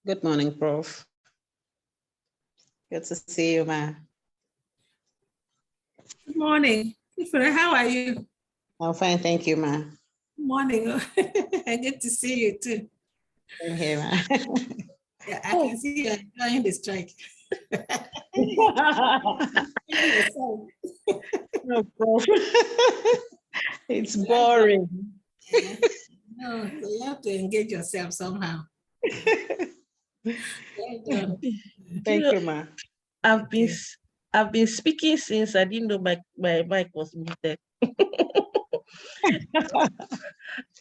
Good morning, Prof. Good to see you, ma. Good morning. How are you? I'm fine, thank you, ma. Good morning. I get to see you too. Same here, ma. Yeah, I can see you enjoying the strike. No, Prof. It's boring. Yeah. No, so you have to engage yourself somehow. Well done. Thank you, ma. I've been speaking since I didn't know my mic was muted.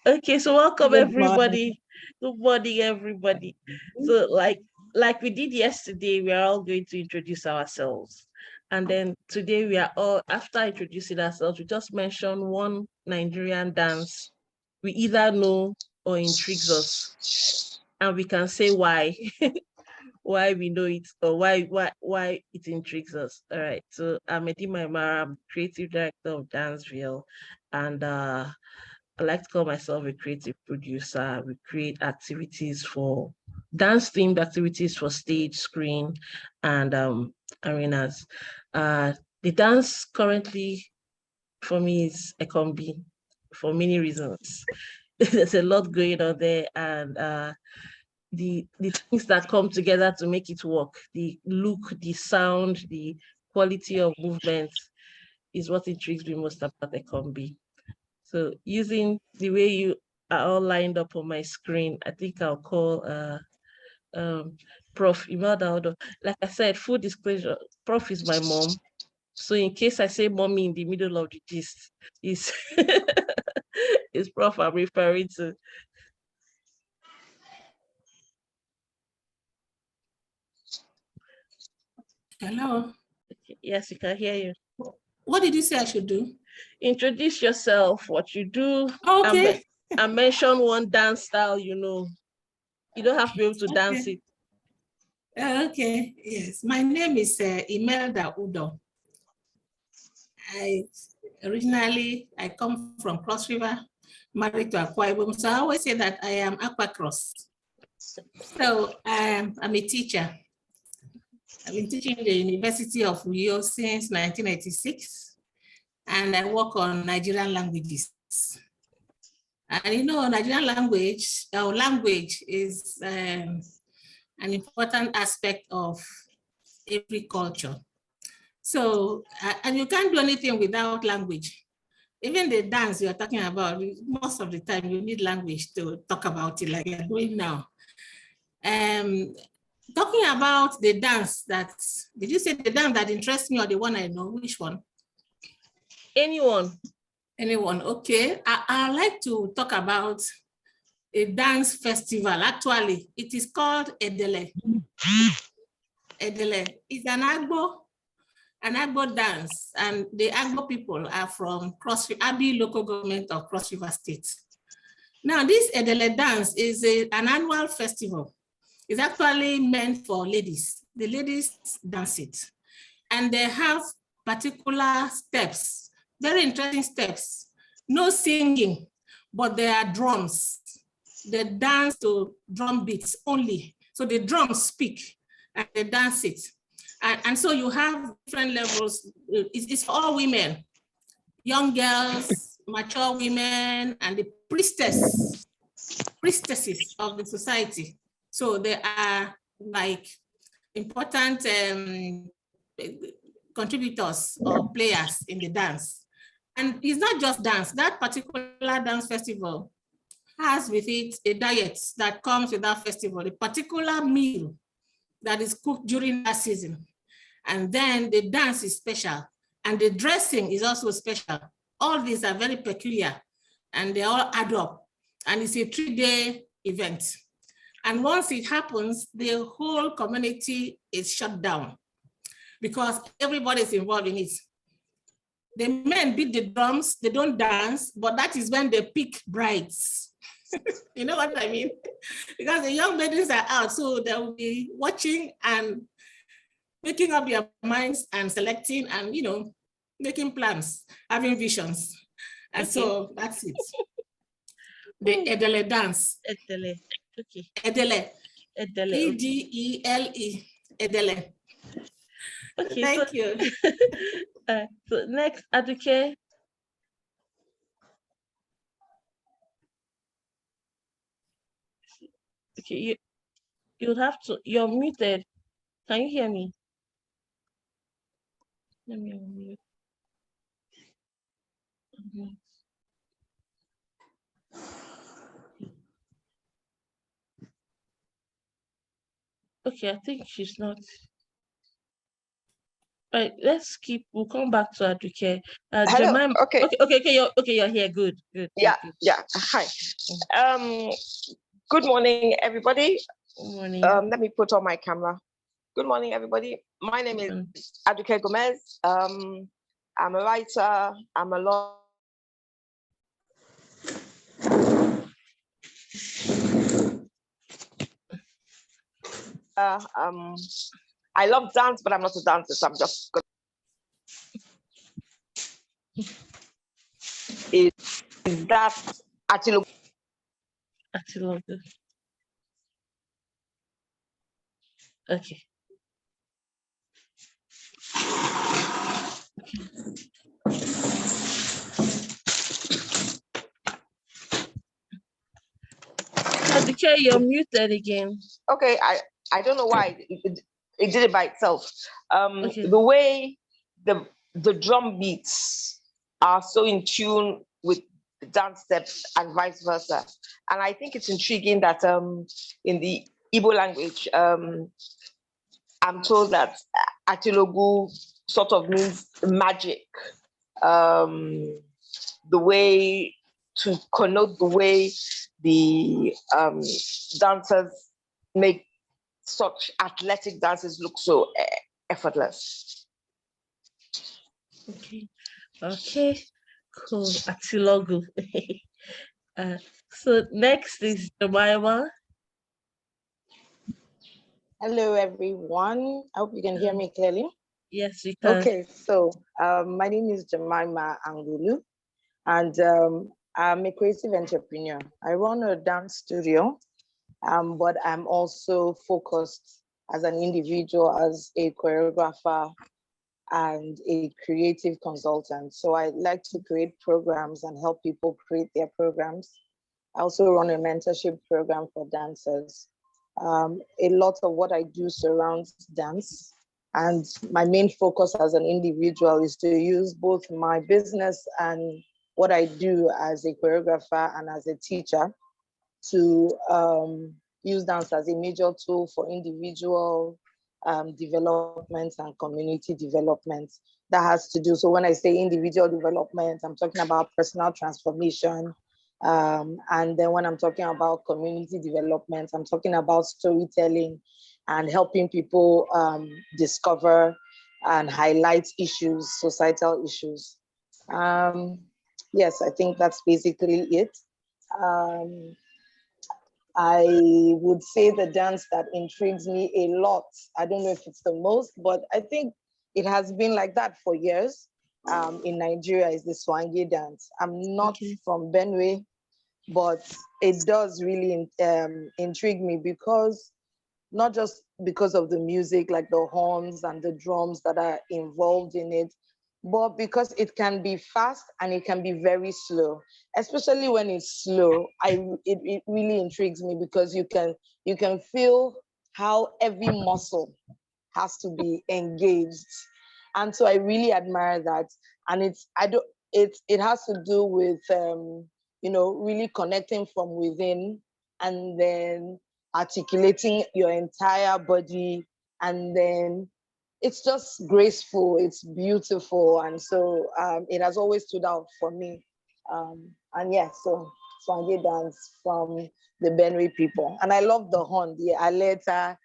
Okay, so welcome everybody. Good morning, everybody. So like we did yesterday, we are all going to introduce ourselves. And then today we are all, after introducing ourselves, we just mention one Nigerian dance we either know or intrigues us. And we can say why. Why we know it or why it intrigues us. All right. So I'm Edima Imara, I'm creative director of Danceville, and I like to call myself a creative producer. We create activities for dance-themed activities for stage, screen, and arenas. The dance currently for me is a combi for many reasons. There's a lot going on there, and the things that come together to make it work, the look, the sound, the quality of movement is what intrigues me most about the combi. So using the way you are all lined up on my screen, I think I'll call Prof. Imelda. Like I said, full disclosure, Prof is my mom. So in case I say mommy in the middle of the gist, is is Prof I'm referring to. Hello. Yes, you can hear you. What did you say I should do? Introduce yourself, what you do. Okay. And mention one dance style you know. You don't have to be able to dance it. Okay. Yes. My name is Imelda Udo. I come from Cross River, married to Akwa Ibom. So I always say that I am Aqua Cross. So I'm a teacher. I've been teaching in the University of Uyo since 1986, and I work on Nigerian languages. And you know, Nigerian language, our language is an important aspect of every culture. So, and you can't do anything without language. Even the dance you're talking about, most of the time you need language to talk about it like you're doing now. Talking about the dance did you say the dance that interests me or the one I know? Which one? Anyone. Anyone, okay. I like to talk about a dance festival. Actually, it is called Edele. Edele is an Agbo dance, and the Agbo people are from Abi local government of Cross River State. Now, this Edele dance is an annual festival. It's actually meant for ladies. The ladies dance it. And they have particular steps, very interesting steps. No singing, but there are drums. They dance to drum beats only. So the drums speak and they dance it. And so you have different levels. It's for all women, young girls, mature women, and the priestess priestesses of the society. So they are like important contributors or players in the dance. And it's not just dance. That particular dance festival has with it a diet that comes with that festival, a particular meal that is cooked during that season. And then the dance is special and the dressing is also special. All these are very peculiar and they all add up. And it's a 3-day event. And once it happens, the whole community is shut down because everybody is involved in it. The men beat the drums, they don't dance, but that is when they pick brides. You know what I mean? Because the young ladies are out, so they'll be watching and making up their minds and selecting and, you know, making plans, having visions. And so that's it. The Edele dance. Edele. Okay. Edele. Edele. E-D-E-L-E. Edele. Okay. Thank you. So next, Aduke. Okay, you'll have to, you're muted. Can you hear me? Let me unmute. Okay, I think she's not. Right, let's keep. We'll come back to Aduke. Hello. Jemima. Okay. Okay. You're here. Good. Yeah. Hi. Good morning, everybody. Good morning. Let me put on my camera. Good morning, everybody. My name is Aduke Gomez. I'm a writer. I'm a lawyer. I love dance, but I'm not a dancer, so I'm just gonna. Is that Atilogu? Atilogu. Okay. Aduke, you're muted again. Okay, I don't know why it did it by itself. Okay. The way the drum beats are so in tune with the dance steps and vice versa. And I think it's intriguing that in the Igbo language, I'm told that Atilogu sort of means magic. The way to connote the way the dancers make such athletic dances look so effortless. Okay, cool. Atilogu. So next is Jemima. Hello, everyone. I hope you can hear me clearly. Yes, we can. Okay, so my name is Jemima Angulu, and I'm a creative entrepreneur. I run a dance studio, but I'm also focused as an individual, as a choreographer and a creative consultant. So I like to create programs and help people create their programs. I also run a mentorship program for dancers. A lot of what I do surrounds dance. And my main focus as an individual is to use both my business and what I do as a choreographer and as a teacher to use dance as a major tool for individual development and community development. That has to do, so when I say individual development, I'm talking about personal transformation. And then when I'm talking about community development, I'm talking about storytelling and helping people discover and highlight issues, societal issues. Yes, I think that's basically it. I would say the dance that intrigues me a lot, I don't know if it's the most, but I think it has been like that for years in Nigeria, is the Swange dance. I'm not from Benue, but it does really intrigue me because not just because of the music, like the horns and the drums that are involved in it, but because it can be fast and it can be very slow, especially when it's slow, it really intrigues me because you can feel how every muscle has to be engaged. And so I really admire that. And it has to do with really connecting from within, and then articulating your entire body, and then it's just graceful, it's beautiful. And so it has always stood out for me. And yeah, so Swange dance from the Benue people. And I love the horn, the Aleta,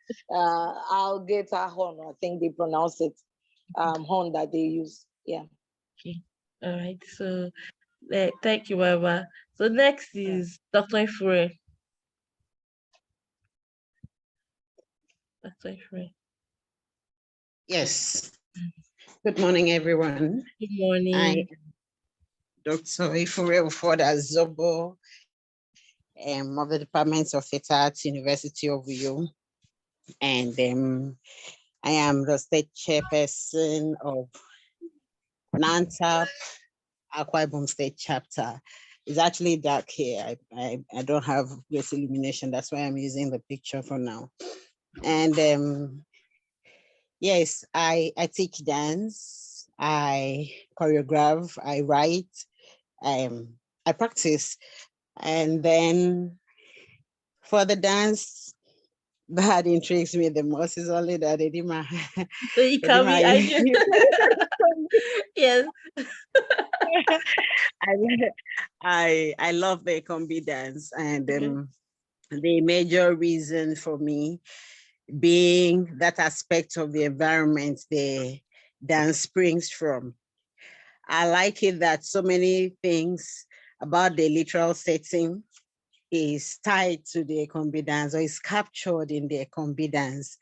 alligator horn, I think they pronounce it, horn that they use. Yeah. Okay. All right. So thank you, Baba. So next is Dr. Ifure. Dr. Ifure. Yes. Good morning, everyone. Good morning. I am Dr. Ifure Ufoda Zobo, of the Department of Theatre Arts, University of Uyo. And I am the state chairperson of NANTAP, Akwa Ibom State Chapter. It's actually dark here. I don't have great illumination. That's why I'm using the picture for now. And yes, I teach dance, I choreograph, I write, I practice. And then for the dance, that intrigues me the most is only that Edima. So you can be, I yes. I love the combi dance, and the major reason for me being that aspect of the environment the dance springs from. I like it that so many things about the literal setting is tied to the combi dance, or is captured in the combi dance.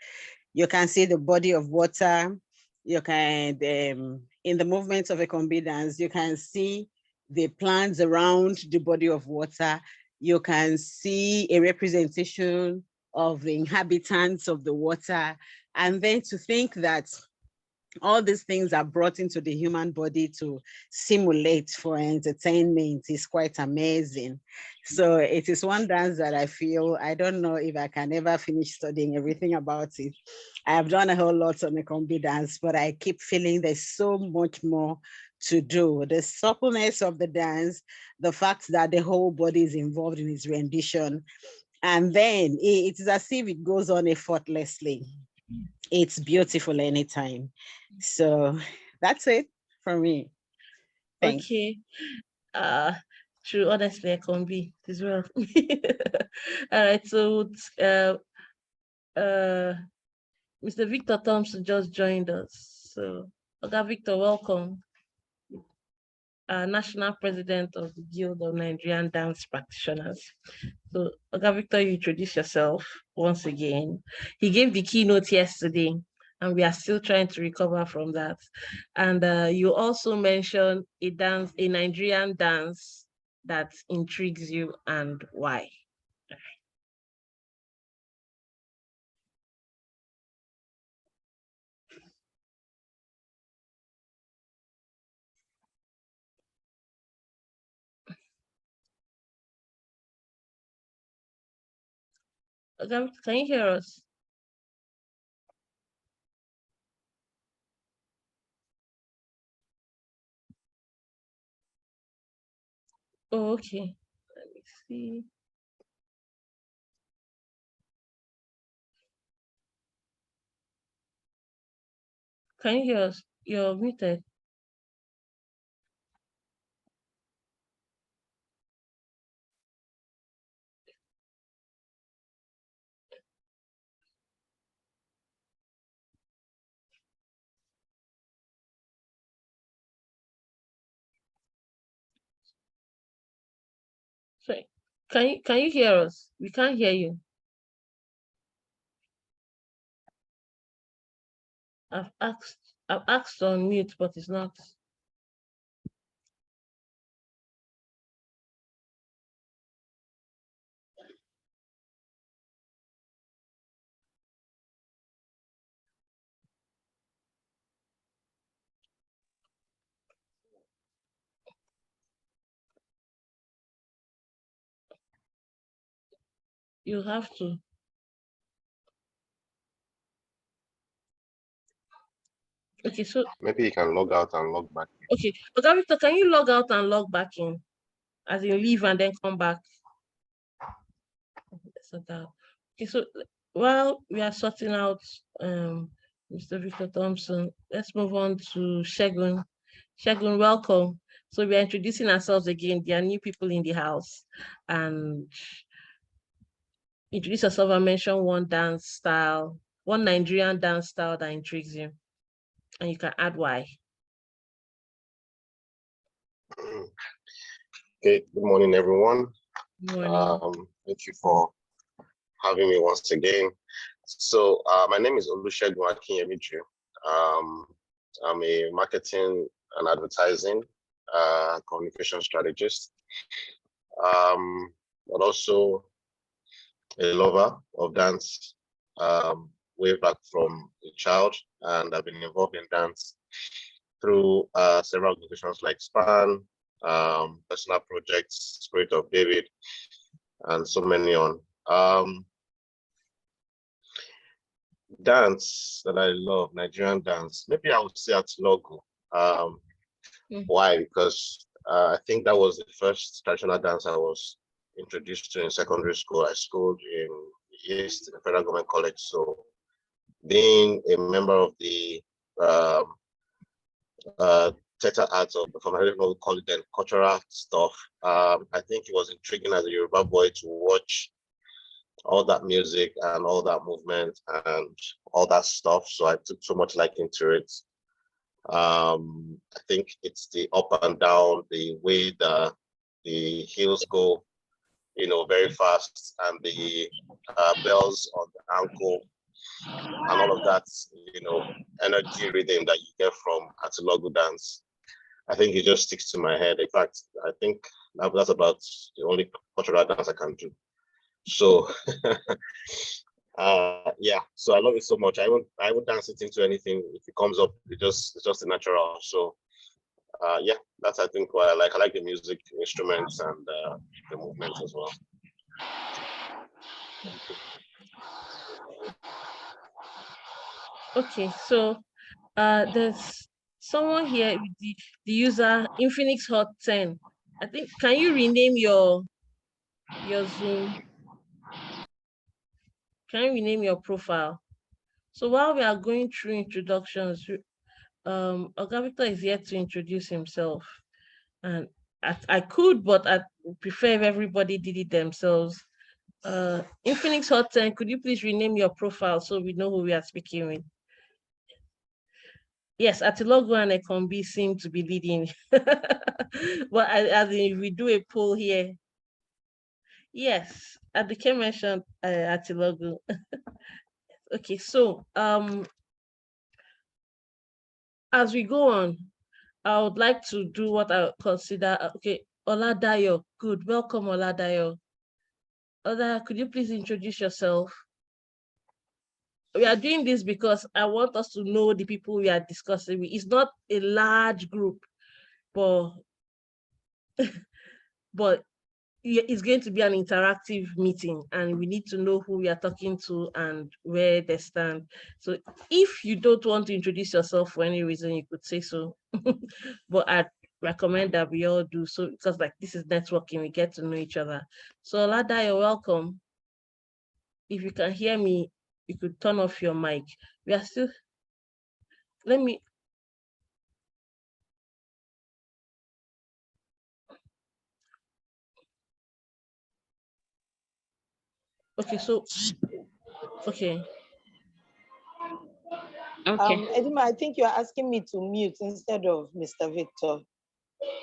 You can see the body of water. You can, in the movements of a combi dance, you can see the plants around the body of water. You can see a representation of the inhabitants of the water. And then to think that all these things are brought into the human body to simulate for entertainment is quite amazing. So it is one dance that I feel, I don't know if I can ever finish studying everything about it. I have done a whole lot on the combi dance, but I keep feeling there's so much more to do. The suppleness of the dance, the fact that the whole body is involved in its rendition, and then it is as if it goes on effortlessly. It's beautiful anytime. So that's it for me. Thanks. Okay. True, honestly, I can be as well. All right, so Mr. Victor Thompson just joined us. So, okay, Victor, welcome. National President of the Guild of Nigerian Dance Practitioners. So, okay, Victor, you introduce yourself once again. He gave the keynote yesterday, and we are still trying to recover from that. And you also mentioned a Nigerian dance that intrigues you, and why. Okay, can you hear us? Oh, okay. Let me see. Can you hear us? You're muted. Sorry. Can you hear us? We can't hear you. I've asked on mute, but it's not. You have to. Okay, so Maybe you can log out and log back. okay, Oga Victor, can you log out and log back in? As in leave and then come back. So that, okay, so while we are sorting out Mr. Victor Thompson, let's move on to Shegun. Shegun, welcome. So we are introducing ourselves again. There are new people in the house, and introduce yourself and mention one dance style, one Nigerian dance style that intrigues you, and you can add why. Okay, good morning, everyone. Good morning. Thank you for having me once again. So my name is Olusegun Akinyemiju. I'm a marketing and advertising communication strategist, but also a lover of dance way back from a child, and I've been involved in dance through several organizations like SPAN, personal projects, Spirit of David, and so many on. Dance that I love, Nigerian dance, maybe I would say Atilogu. Why? Because I think that was the first traditional dance I was introduced to in secondary school. I schooled in East, the Federal Government College. So being a member of the theater arts or performance, I don't know what we call it then, cultural stuff, I think it was intriguing as a Yoruba boy to watch all that music and all that movement and all that stuff. So I took so much liking to it. I think it's the up and down, the way the heels go, very fast, and the bells on the ankle, and all of that, energy rhythm that you get from Atilogu dance. I think it just sticks to my head. In fact, I think that's about the only cultural dance I can do. So, yeah. So I love it so much. I would dance it into anything if it comes up. It's just a natural. So, yeah, that's I think what I like. I like the music, the instruments, and the movements as well. Okay, so there's someone here with the user Infinix Hot 10. I think, can you rename your Zoom? Can you rename your profile? So while we are going through introductions, Oga Victor is yet to introduce himself. And I could, but I prefer if everybody did it themselves. Infinix Hot 10, could you please rename your profile so we know who we are speaking with? Yes, Atilogu and Ekombi seem to be leading. But as in, we do a poll here. Yes, Adike mentioned Atilogu. Okay, so as we go on, I would like to do what I consider, okay, Oladayo, good, welcome Oladayo. Ola, could you please introduce yourself? We are doing this because I want us to know the people we are discussing with. It's not a large group, but it's going to be an interactive meeting, and we need to know who we are talking to and where they stand. So if you don't want to introduce yourself for any reason, you could say so. But I recommend that we all do so, because like this is networking, we get to know each other. So Lada, you're welcome. If you can hear me, you could turn off your mic. We are still, let me, okay, so, okay. Okay. Edima, I think you're asking me to mute instead of Mr. Victor.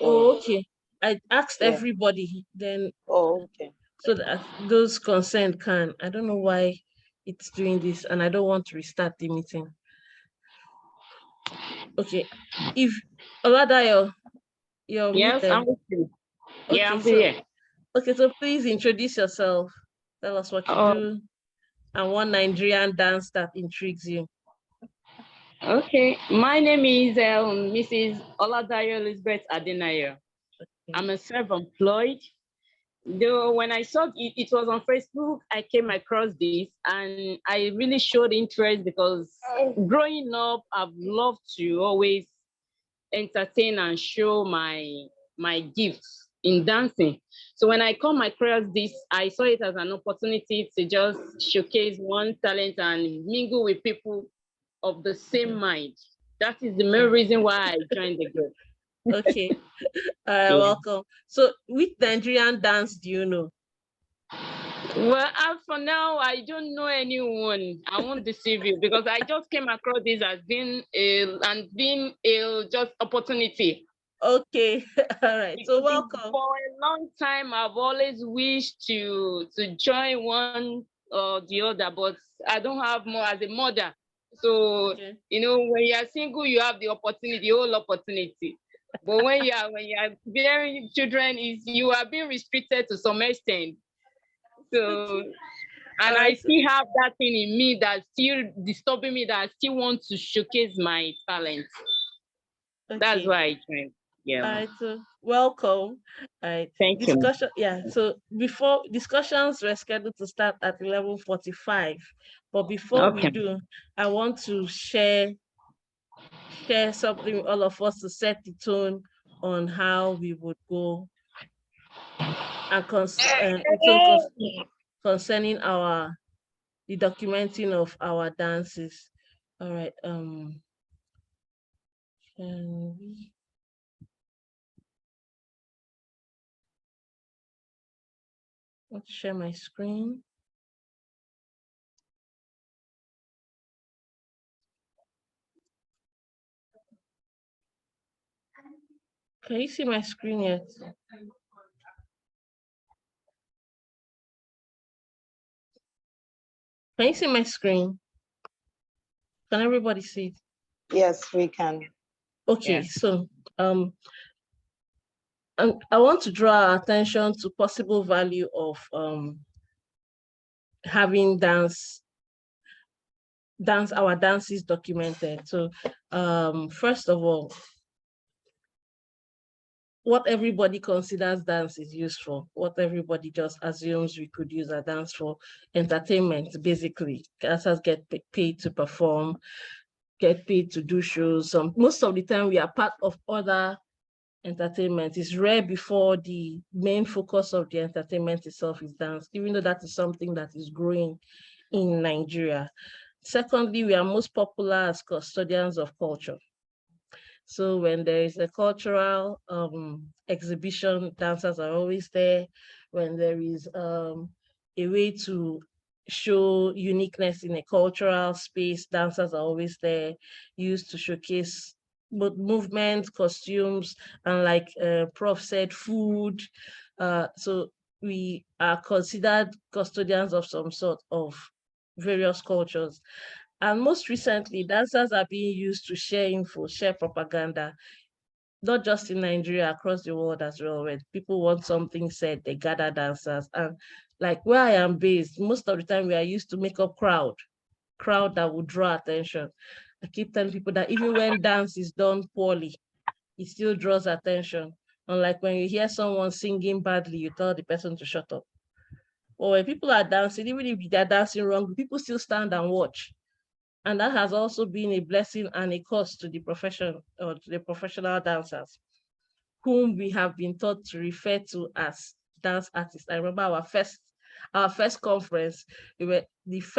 Oh, okay. I asked Yeah. everybody, then. Oh, okay. So that those concerned can. I don't know why it's doing this, and I don't want to restart the meeting. Okay. If Oladayo, you're Yes, muted. I'm with you. Okay, Yeah, I'm so, here. okay, so please introduce yourself. Tell us what you do and one Nigerian dance that intrigues you. Okay, my name is Mrs. Oladayo Elizabeth Adenayo. I'm a self-employed Though when I saw it was on Facebook, I came across this and I really showed interest because growing up, I've loved to always entertain and show my gifts in dancing. So when I come across this, I saw it as an opportunity to just showcase one talent and mingle with people of the same mind. That is the main reason why I joined the group. Okay. Yeah. Welcome. So, which Nigerian dance do you know? Well, as for now, I don't know anyone. I won't deceive you because I just came across this as being a just opportunity. Okay. All right. So, Because welcome. for a long time, I've always wished to join one or the other, but I don't have more as a mother. So Okay. when you are single, you have the opportunity, the whole opportunity. But when you are bearing children, is you are being restricted to some extent. So, and All I right. still have that thing in me that's still disturbing me, that I still want to showcase my talent. That's Okay. why I joined. All Yeah. right. So, welcome. All right. Thank you. Discussion. Yeah. So, before discussions were scheduled to start at 11:45, but before we Okay. do, I want to share something with all of us to set the tone on how we would go and concerning the documenting of our dances. All right. Can we? Let's share my screen. Can you see my screen yet? Can you see my screen? Can everybody see it? Yes, we can. Okay, Yeah. so I want to draw our attention to possible value of having our dances documented. So first of all, what everybody considers dance is useful, what everybody just assumes we could use a dance for entertainment, basically. Dancers get paid to perform, get paid to do shows. Most of the time we are part of other entertainment. It's rare before the main focus of the entertainment itself is dance, even though that is something that is growing in Nigeria. Secondly, we are most popular as custodians of culture. So when there is a cultural exhibition, dancers are always there. When there is a way to show uniqueness in a cultural space, dancers are always there, used to showcase both movements, costumes, and like Prof said, food. So we are considered custodians of some sort of various cultures. And most recently, dancers are being used to share info, share propaganda, not just in Nigeria, across the world as well. When people want something said, they gather dancers. And like where I am based, most of the time we are used to make up crowd that would draw attention. I keep telling people that even when dance is done poorly, it still draws attention. Unlike when you hear someone singing badly, you tell the person to shut up. Or when people are dancing, even if they're dancing wrong, people still stand and watch. And that has also been a blessing and a cost to the profession or to the professional dancers, whom we have been taught to refer to as dance artists. I remember our first conference, we were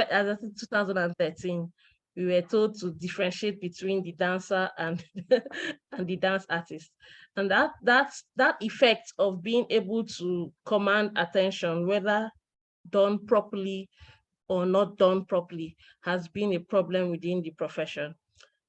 as in 2013, we were told to differentiate between the dancer and and the dance artist. And that effect of being able to command attention, whether done properly or not done properly, has been a problem within the profession.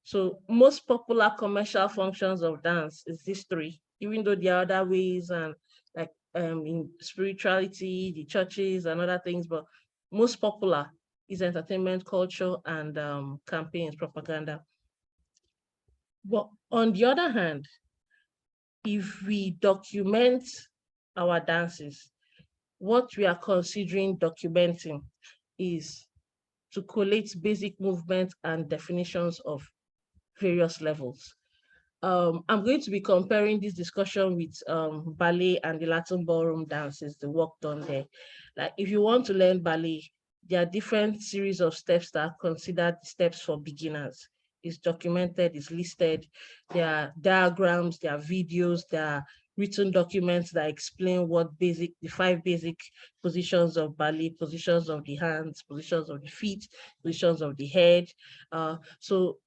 So most popular commercial functions of dance is these three, even though there are other ways and like in spirituality, the churches and other things, but most popular is entertainment, culture, and campaigns, propaganda. But on the other hand, if we document our dances, what we are considering documenting is to collate basic movements and definitions of various levels. I'm going to be comparing this discussion with ballet and the Latin ballroom dances, the work done there. Like if you want to learn ballet, there are different series of steps that are considered steps for beginners. It's documented, it's listed. There are diagrams, there are videos, there are written documents that explain the 5 basic positions of ballet, positions of the hands, positions of the feet, positions of the head. So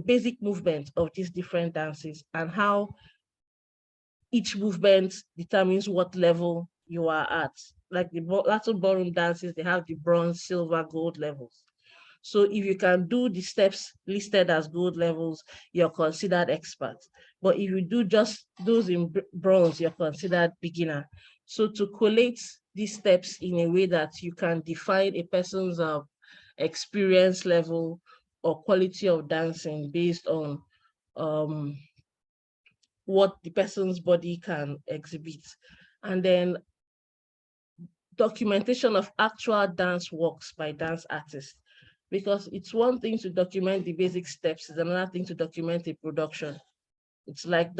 basic movement of these different dances and how each movement determines what level you are at. Like the Latin ballroom dances, they have the bronze, silver, gold levels. So if you can do the steps listed as gold levels, you're considered expert. But if you do just those in bronze, you're considered beginner. So to collate these steps in a way that you can define a person's experience level or quality of dancing based on what the person's body can exhibit. And then documentation of actual dance works by dance artists. Because it's one thing to document the basic steps, it's another thing to document a production. It's like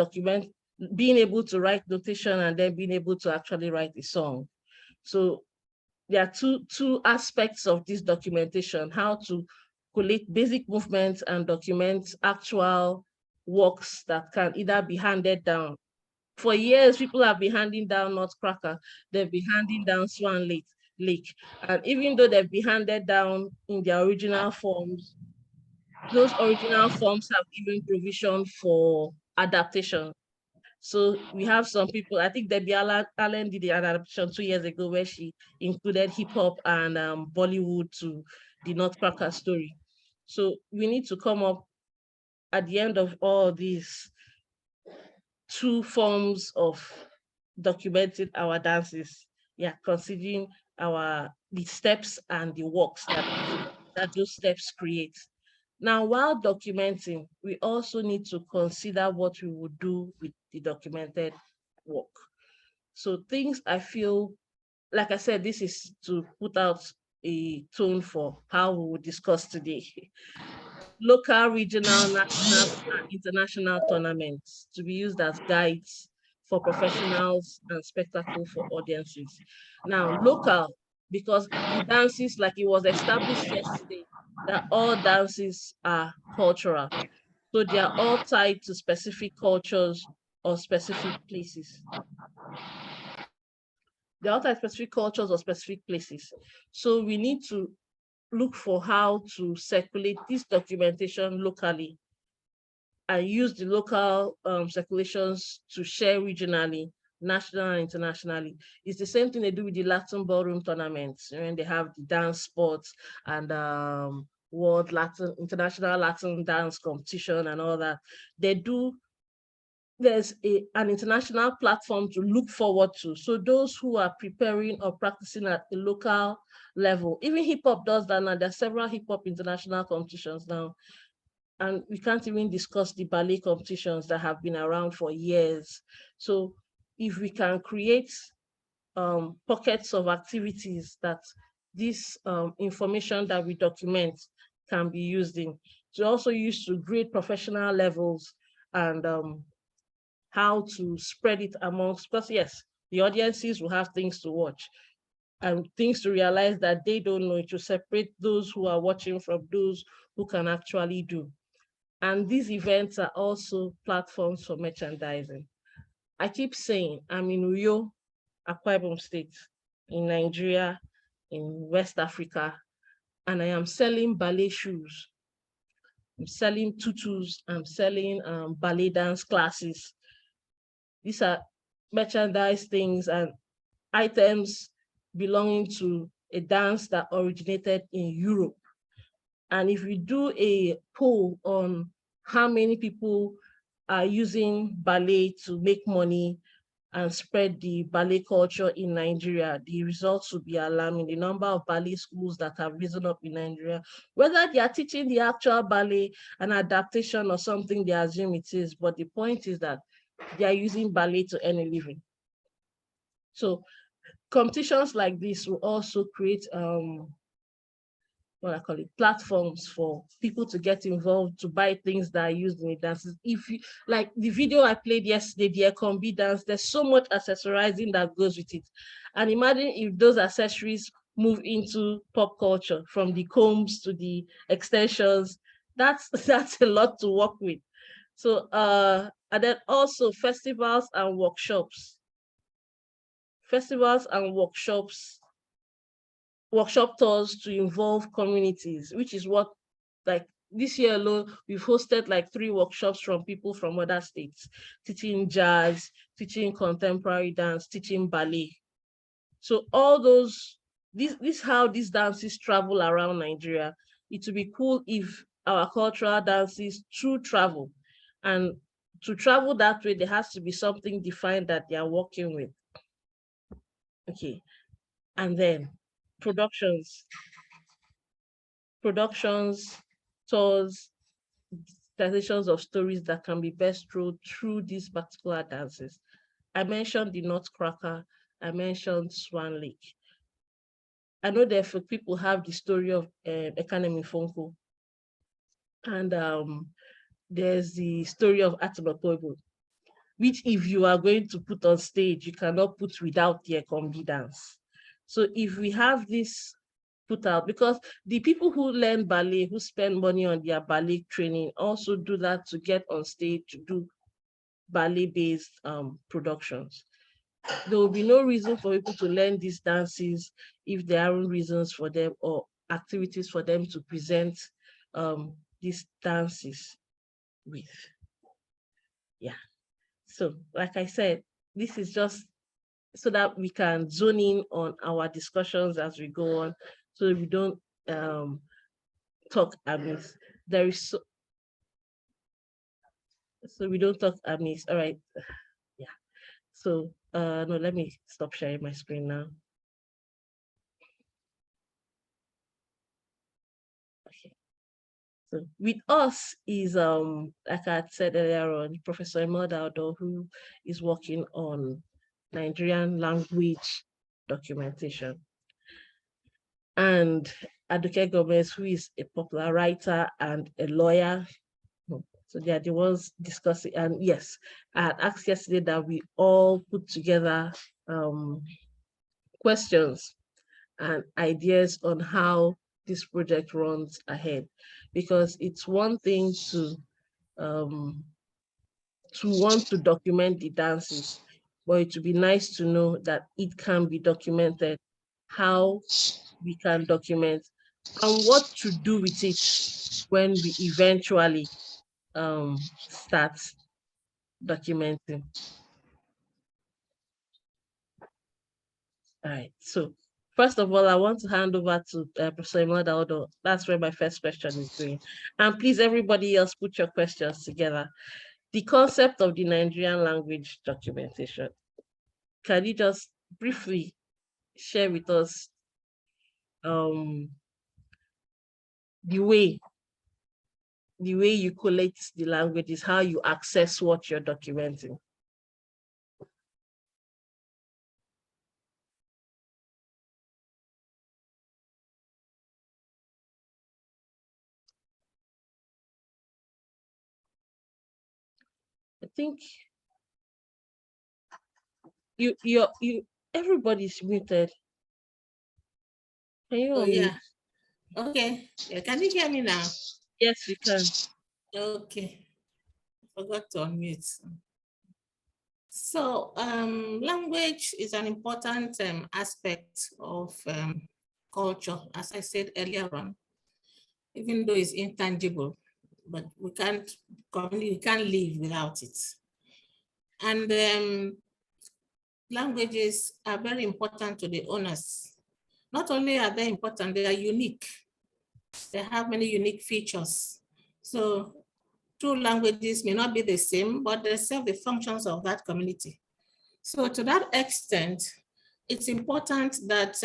being able to write notation and then being able to actually write a song. So there are two aspects of this documentation: how to collate basic movements and document actual works that can either be handed down. For years, people have been handing down Nutcracker, they've been handing down Swan Lake. And even though they've been handed down in their original forms, those original forms have given provision for adaptation. So we have some people, I think Debbie Allen did an adaptation 2 years ago where she included hip hop and Bollywood to the Nutcracker story. So we need to come up at the end of all these 2 forms of documenting our dances. Yeah, considering the steps and the works that those steps create. Now, while documenting, we also need to consider what we would do with the documented work. So things I feel, like I said, this is to put out a tone for how we will discuss today. Local, regional, national, and international tournaments to be used as guides for professionals and spectacle for audiences. Now, local, because the dances, like it was established yesterday, that all dances are cultural. So they are all tied to specific cultures or specific places. They are all tied to specific cultures or specific places. So we need to look for how to circulate this documentation locally and use the local circulations to share regionally, national and internationally. It's the same thing they do with the Latin ballroom tournaments, when they have the dance sports and international Latin dance competition and all that. There's an international platform to look forward to. So those who are preparing or practicing at the local level, even hip hop does that now. There are several hip hop international competitions now. And we can't even discuss the ballet competitions that have been around for years. So if we can create pockets of activities that this information that we document can be used in, to also use to grade professional levels and how to spread it amongst, because yes, the audiences will have things to watch and things to realize that they don't know, to separate those who are watching from those who can actually do. And these events are also platforms for merchandising. I keep saying, I'm in Uyo, Akwa Ibom State, in Nigeria, in West Africa, and I am selling ballet shoes. I'm selling tutus, I'm selling ballet dance classes. These are merchandise things and items belonging to a dance that originated in Europe. And if we do a poll on how many people are using ballet to make money and spread the ballet culture in Nigeria, the results will be alarming. The number of ballet schools that have risen up in Nigeria, whether they are teaching the actual ballet, an adaptation or something they assume it is, but the point is that they are using ballet to earn a living. So competitions like this will also create what I call it, platforms for people to get involved, to buy things that are used in the dances. If you like the video I played yesterday, the Ekombi dance, there's so much accessorizing that goes with it. And imagine if those accessories move into pop culture, from the combs to the extensions. That's a lot to work with. So and then also festivals and workshops. Festivals and workshop tours to involve communities, which is what, like this year alone, we've hosted like 3 workshops from people from other states, teaching jazz, teaching contemporary dance, teaching ballet. So all those, this how these dances travel around Nigeria. It would be cool if our cultural dances through travel, and to travel that way, there has to be something defined that they are working with. Okay, and then productions, tours, translations of stories that can be best told through these particular dances. I mentioned the Nutcracker, I mentioned Swan Lake. I know that people have the story of Economy Fonko, and there's the story of Atanopoibo, which if you are going to put on stage, you cannot put without the Ekombi dance. So if we have this put out, because the people who learn ballet, who spend money on their ballet training, also do that to get on stage to do ballet-based productions. There will be no reason for people to learn these dances if there aren't reasons for them or activities for them to present these dances with. Yeah. So, like I said, this is just so that we can zone in on our discussions as we go on, so we don't talk amiss. There is so we don't talk amiss. All right. Yeah. So no, let me stop sharing my screen now. Okay. So with us is like I said earlier on, Professor Imelda Odo, who is working on Nigerian language documentation, and Aduke Gomez, who is a popular writer and a lawyer. So they are the ones discussing. And yes, I had asked yesterday that we all put together questions and ideas on how this project runs ahead, because it's one thing to want to document the dances, but it would be nice to know that it can be documented, how we can document, and what to do with it when we eventually start documenting. All right, so first of all, I want to hand over to Professor Imelda Odo. That's where my first question is going. And please, everybody else, put your questions together. The concept of the Nigerian language documentation. Can you just briefly share with us the way you collate the languages, how you access what you're documenting? I think you everybody's muted. Can you unmute? Yeah. Okay. Yeah, can you hear me now? Yes, we can. Okay. I forgot to unmute. So language is an important aspect of culture, as I said earlier on, even though it's intangible, but we can't live without it. And languages are very important to the owners. Not only are they important, they are unique. They have many unique features. So two languages may not be the same, but they serve the functions of that community. So to that extent, it's important that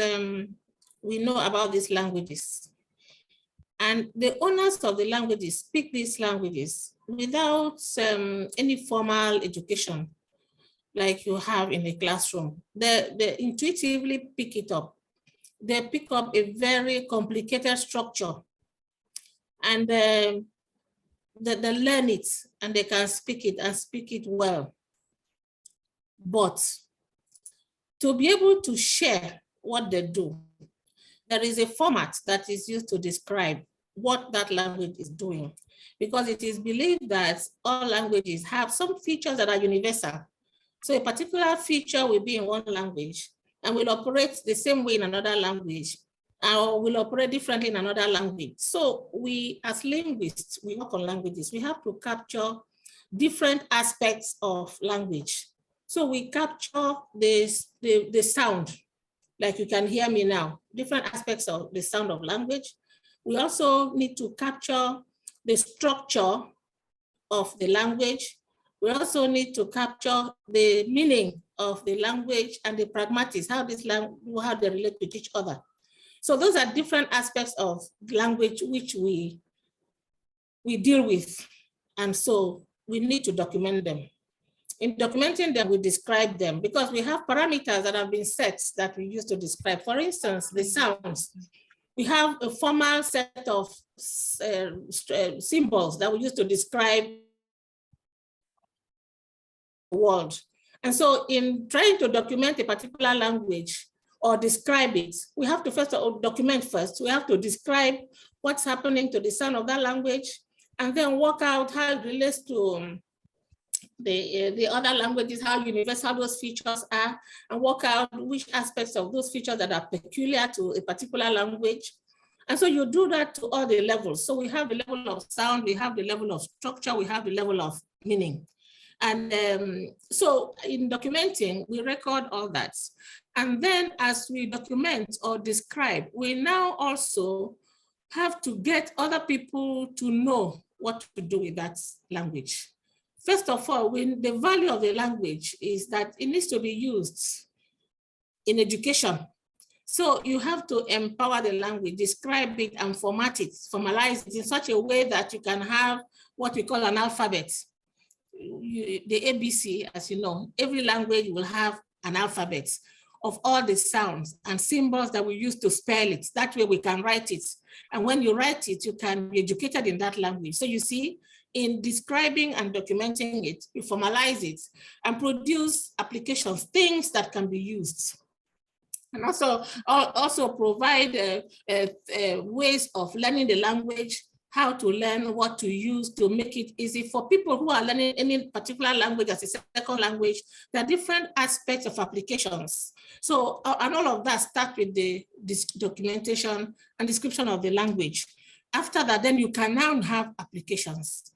we know about these languages. And the owners of the languages speak these languages without any formal education like you have in the classroom. They intuitively pick it up. they pick up a very complicated structure, and they learn it, and they can speak it and speak it well. But to be able to share what they do, there is a format that is used to describe what that language is doing, because it is believed that all languages have some features that are universal. So a particular feature will be in one language and will operate the same way in another language, or will operate differently in another language. So we, as linguists, we work on languages. We have to capture different aspects of language. So we capture the sound, like you can hear me now, different aspects of the sound of language. We also need to capture the structure of the language. We also need to capture the meaning of the language and the pragmatics, how they relate with each other. So those are different aspects of language which we deal with. And so we need to document them. In documenting them, we describe them because we have parameters that have been set that we use to describe. For instance, the sounds. We have a formal set of symbols that we use to describe the world. And so in trying to document a particular language or describe it, we have to first document first. We have to describe what's happening to the sound of that language, and then work out how it relates to the other languages, how universal those features are, and work out which aspects of those features that are peculiar to a particular language. And so you do that to all the levels. So we have the level of sound, we have the level of structure, we have the level of meaning. And so in documenting, we record all that. And then as we document or describe, we now also have to get other people to know what to do with that language. First of all, the value of the language is that it needs to be used in education. So you have to empower the language, describe it and format it, formalize it in such a way that you can have what we call an alphabet. The ABC, as you know, every language will have an alphabet of all the sounds and symbols that we use to spell it. That way we can write it. And when you write it, you can be educated in that language. So you see, in describing and documenting it, you formalize it and produce applications, things that can be used. And also provide ways of learning the language, how to learn, what to use to make it easy for people who are learning any particular language as a second language. There are different aspects of applications. So, and all of that start with this documentation and description of the language. After that, then you can now have applications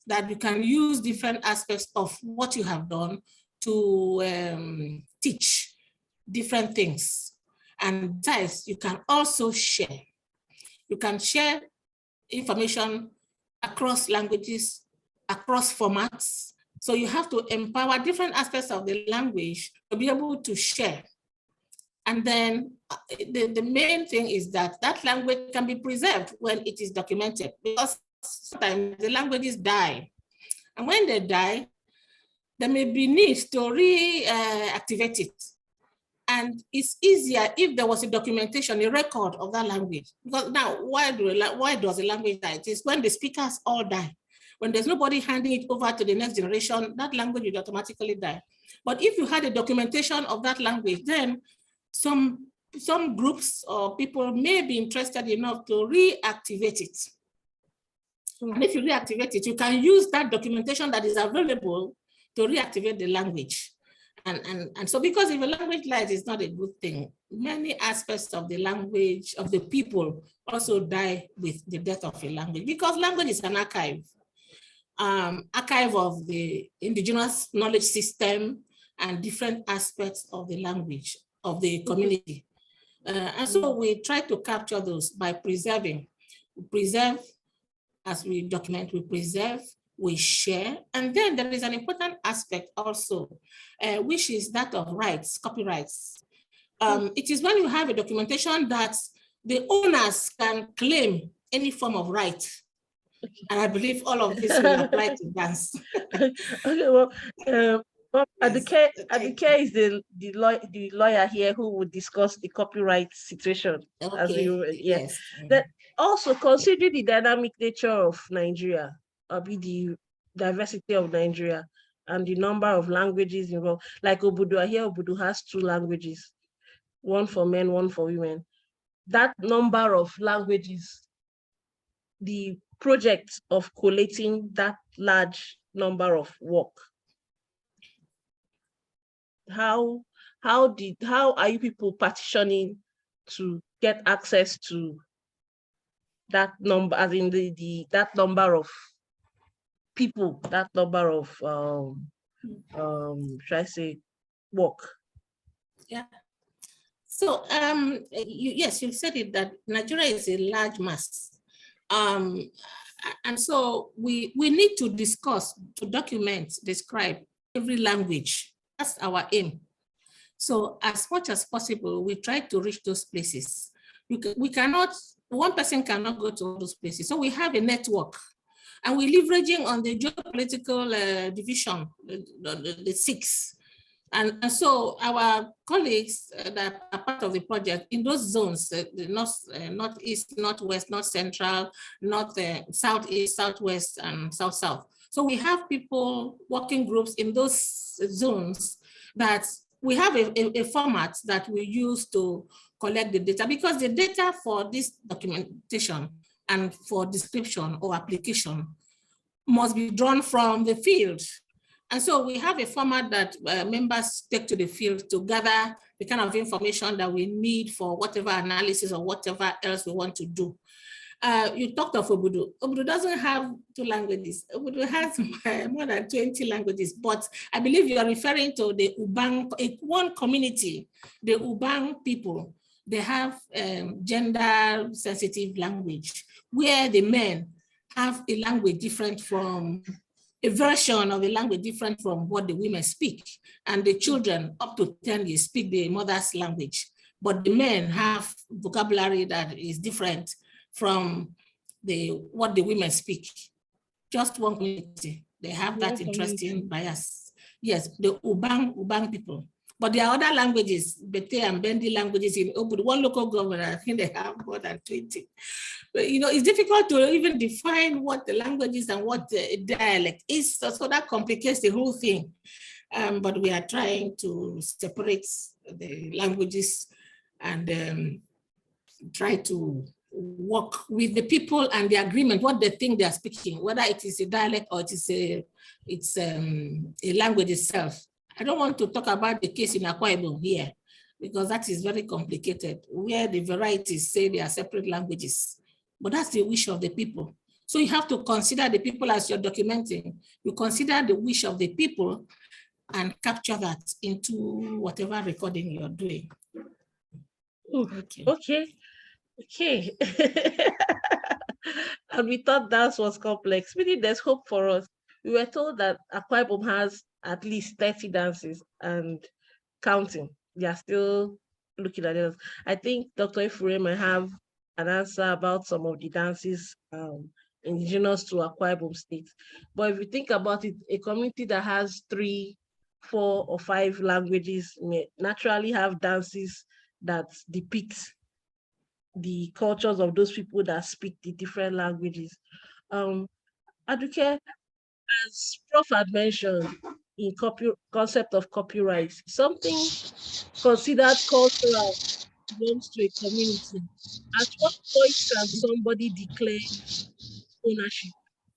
that you can use different aspects of what you have done to teach different things. And besides, you can also share. You can share information across languages, across formats. So you have to empower different aspects of the language to be able to share. And then the main thing is that that language can be preserved when it is documented, because sometimes the languages die. And when they die, there may be need to reactivate it. And it's easier if there was a documentation, a record of that language. Because now, why does a language die? It is when the speakers all die. When there's nobody handing it over to the next generation, that language would automatically die. But if you had a documentation of that language, then some groups or people may be interested enough to reactivate it. And if you reactivate it, you can use that documentation that is available to reactivate the language. And so because if a language dies, it's not a good thing. Many aspects of the language of the people also die with the death of a language, because language is an archive of the indigenous knowledge system and different aspects of the language of the community. And so we try to capture those by preserving. We preserve as we document, we preserve, we share. And then there is an important aspect also, which is that of rights, copyrights. It is when you have a documentation that the owners can claim any form of right. And I believe all of this will apply to dance. Okay, well, Well, Yes. Aduke is the lawyer here who would discuss the copyright situation. As Okay. yeah. Yes. That also considering the dynamic nature of Nigeria, or be the diversity of Nigeria and the number of languages involved. Like Obudu, here Obudu has 2 languages, one for men, one for women. That number of languages, the project of collating that large number of work, how are you people partitioning to get access to that number, as in that number of people, that number of should I say work? Yeah. So yes, you said it, that Nigeria is a large mass. And so we need to discuss, to document, describe every language. That's our aim. So as much as possible, we try to reach those places. We cannot, one person cannot go to all those places. So we have a network, and we're leveraging on the geopolitical division, the 6. And so our colleagues that are part of the project in those zones, the northeast, northwest, north central, north, southeast, southwest, and south. So we have people, working groups in those zones, that we have a format that we use to collect the data, because the data for this documentation and for description or application must be drawn from the field. And so we have a format that members take to the field to gather the kind of information that we need for whatever analysis or whatever else we want to do. You talked of Obudu. Obudu doesn't have 2 languages. Obudu has more than 20 languages, but I believe you are referring to the Ubang, one community, the Ubang people. They have gender sensitive language, where the men have a language different from, a version of a language different from what the women speak. And the children up to 10 years speak the mother's language, but the men have vocabulary that is different from what the women speak. Just one community, they have that interesting bias. Yes, the Ubang people. But there are other languages, Bete and Bendi languages in Obudu. One local government, I think they have more than 20. But, it's difficult to even define what the language is and what the dialect is. So that complicates the whole thing. But we are trying to separate the languages and try to work with the people and the agreement, what they think they are speaking, whether it is a dialect or it is a language itself. I don't want to talk about the case in Akwa Ibom here, because that is very complicated, where the varieties say they are separate languages, but that's the wish of the people. So you have to consider the people as you're documenting. You consider the wish of the people and capture that into whatever recording you're doing. Okay. And we thought that was complex. Meaning there's hope for us. We were told that Akwa Ibom has at least 30 dances and counting. They are still looking at it. I think Dr. Ifure might have an answer about some of the dances indigenous to Akwa Ibom State. But if you think about it, a community that has 3, 4, or 5 languages may naturally have dances that depict the cultures of those people that speak the different languages. Aduke, as Prof had mentioned in concept of copyright, something considered cultural belongs to a community. At what point can somebody declare ownership?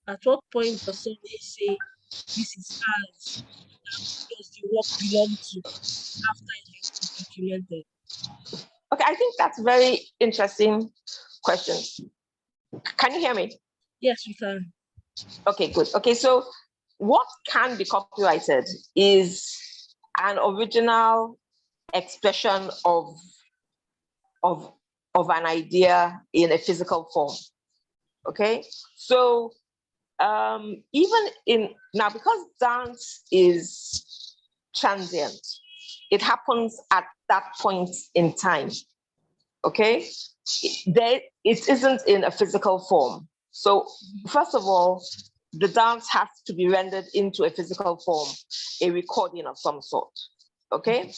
At what point does somebody say this is ours? Does the work belong to after it has been documented? Okay, I think that's very interesting question. Can you hear me? Yes, we can. Okay, good. Okay, so what can be copyrighted is an original expression of an idea in a physical form. Okay, so even in now, because dance is transient, it happens at that point in time. Okay, it isn't in a physical form. So first of all, the dance has to be rendered into a physical form, a recording of some sort. Okay,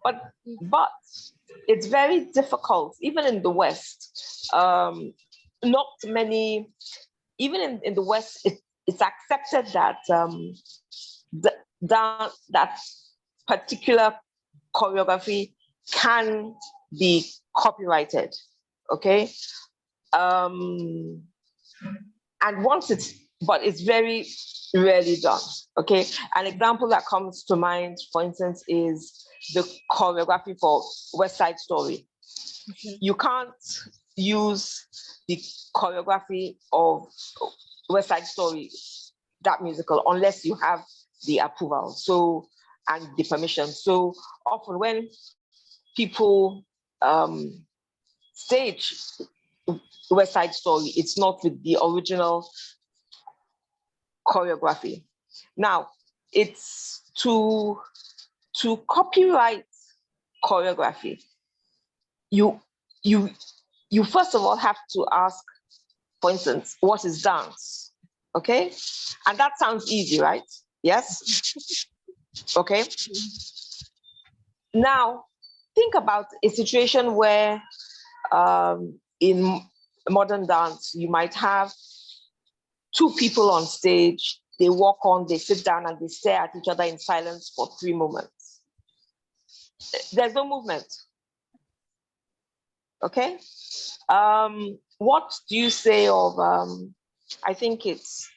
but it's very difficult, even in the West. Not many, even in the West, it's accepted that that particular choreography can be copyrighted. Okay, and once but it's very rarely done. Okay, an example that comes to mind, for instance, is the choreography for West Side Story. Okay. You can't use the choreography of West Side Story, that musical, unless you have the approval, so, and the permission. So often when people stage West Side Story, it's not with the original choreography. Now, it's to copyright choreography, you first of all have to ask, for instance, what is dance? Okay, and that sounds easy, right? Yes. Okay. Now, think about a situation where in modern dance, you might have two people on stage, they walk on, they sit down, and they stare at each other in silence for 3 moments. There's no movement. Okay. What do you say of? I think it's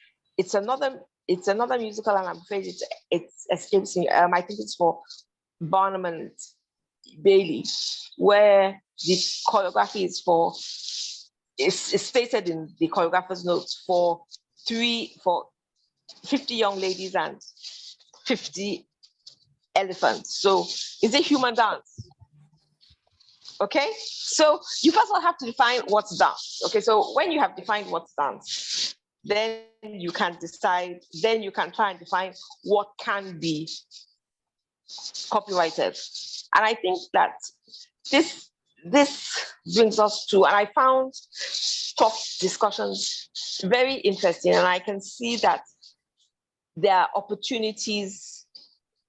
another musical, and I'm afraid it escapes me. I think it's for Barnum and Bailey, where the choreography is stated in the choreographer's notes for 50 young ladies and 50 elephants. So it's a human dance. Okay, so you first of all have to define what's dance. Okay, so when you have defined what's dance, then you can decide, then you can try and define what can be copyrighted. And I think that this brings us to, and I found top discussions very interesting, and I can see that there are opportunities,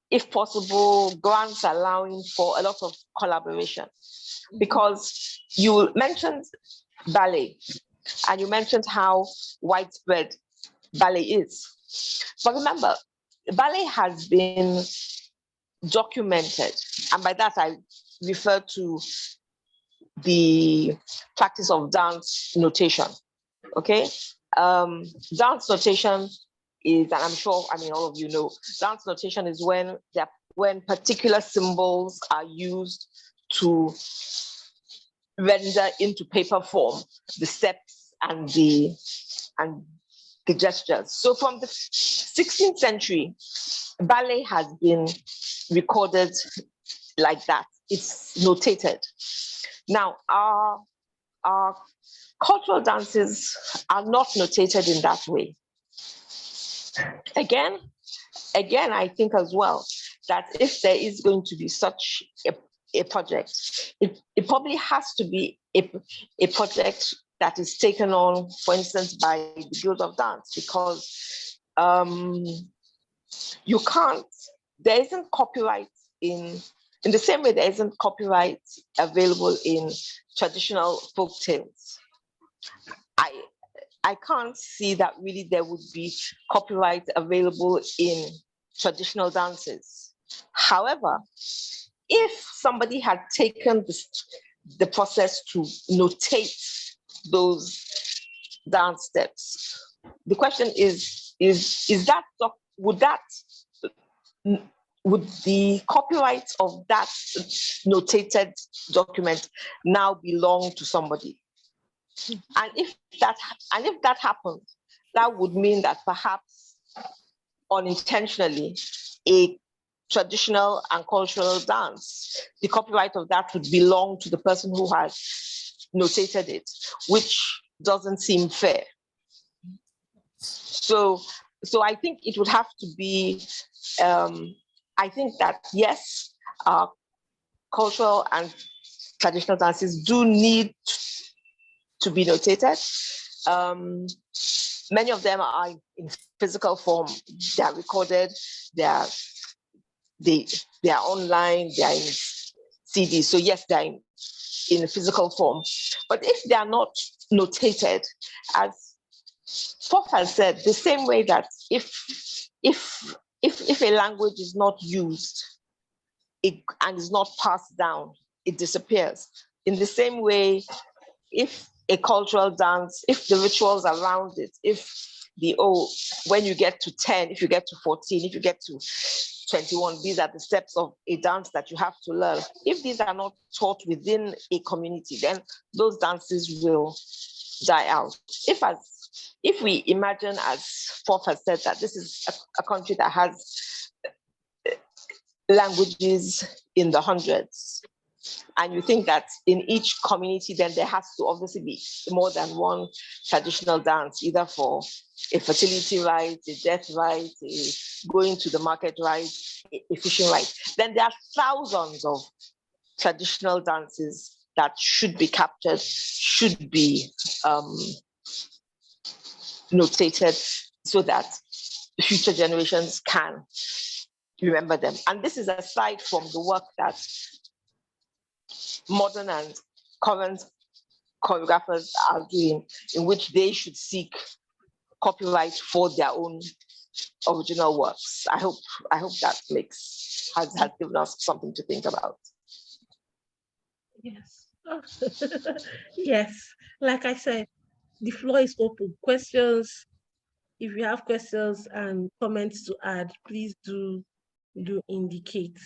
if possible, grants allowing for a lot of collaboration. Because you mentioned ballet, and you mentioned how widespread ballet is. But remember, ballet has been documented, and by that I refer to the practice of dance notation. Okay, dance notation is, and I'm sure, I mean, all of you know, dance notation is when particular symbols are used to render into paper form the steps and the gestures. So from the 16th century, ballet has been recorded like that. It's notated. Now, our cultural dances are not notated in that way. Again, I think as well that if there is going to be such a project, it probably has to be a project that is taken on, for instance, by the Guild of Dance, because you can't, there isn't copyright in the same way there isn't copyright available in traditional folk tales. I can't see that really there would be copyright available in traditional dances. However, if somebody had taken the process to notate those dance steps, the question is that, would the copyright of that notated document now belong to somebody? And if that happened, that would mean that perhaps unintentionally, a traditional and cultural dance, the copyright of that would belong to the person who has notated it, which doesn't seem fair. So I think it would have to be, I think that yes, cultural and traditional dances do need to be notated. Many of them are in physical form. They are recorded, they are online, they are in CD. So yes, they are in a physical form. But if they are not notated, as Prof has said, the same way that if a language is not used and is not passed down, it disappears. In the same way, if a cultural dance, if the rituals around it, if when you get to 10, if you get to 14, if you get to 21, these are the steps of a dance that you have to learn. If these are not taught within a community, then those dances will die out. If we imagine, as Prof has said, that this is a country that has languages in the hundreds, and you think that in each community, then there has to obviously be more than one traditional dance, either for a fertility rite, a death rite, a going to the market rite, a fishing rite. Then there are thousands of traditional dances that should be captured, should be notated, so that future generations can remember them. And this is aside from the work that modern and current choreographers are doing, in which they should seek copyright for their own original works. I hope that has given us something to think about. Yes. Yes. Like I said, the floor is open. Questions. If you have questions and comments to add, please do indicate.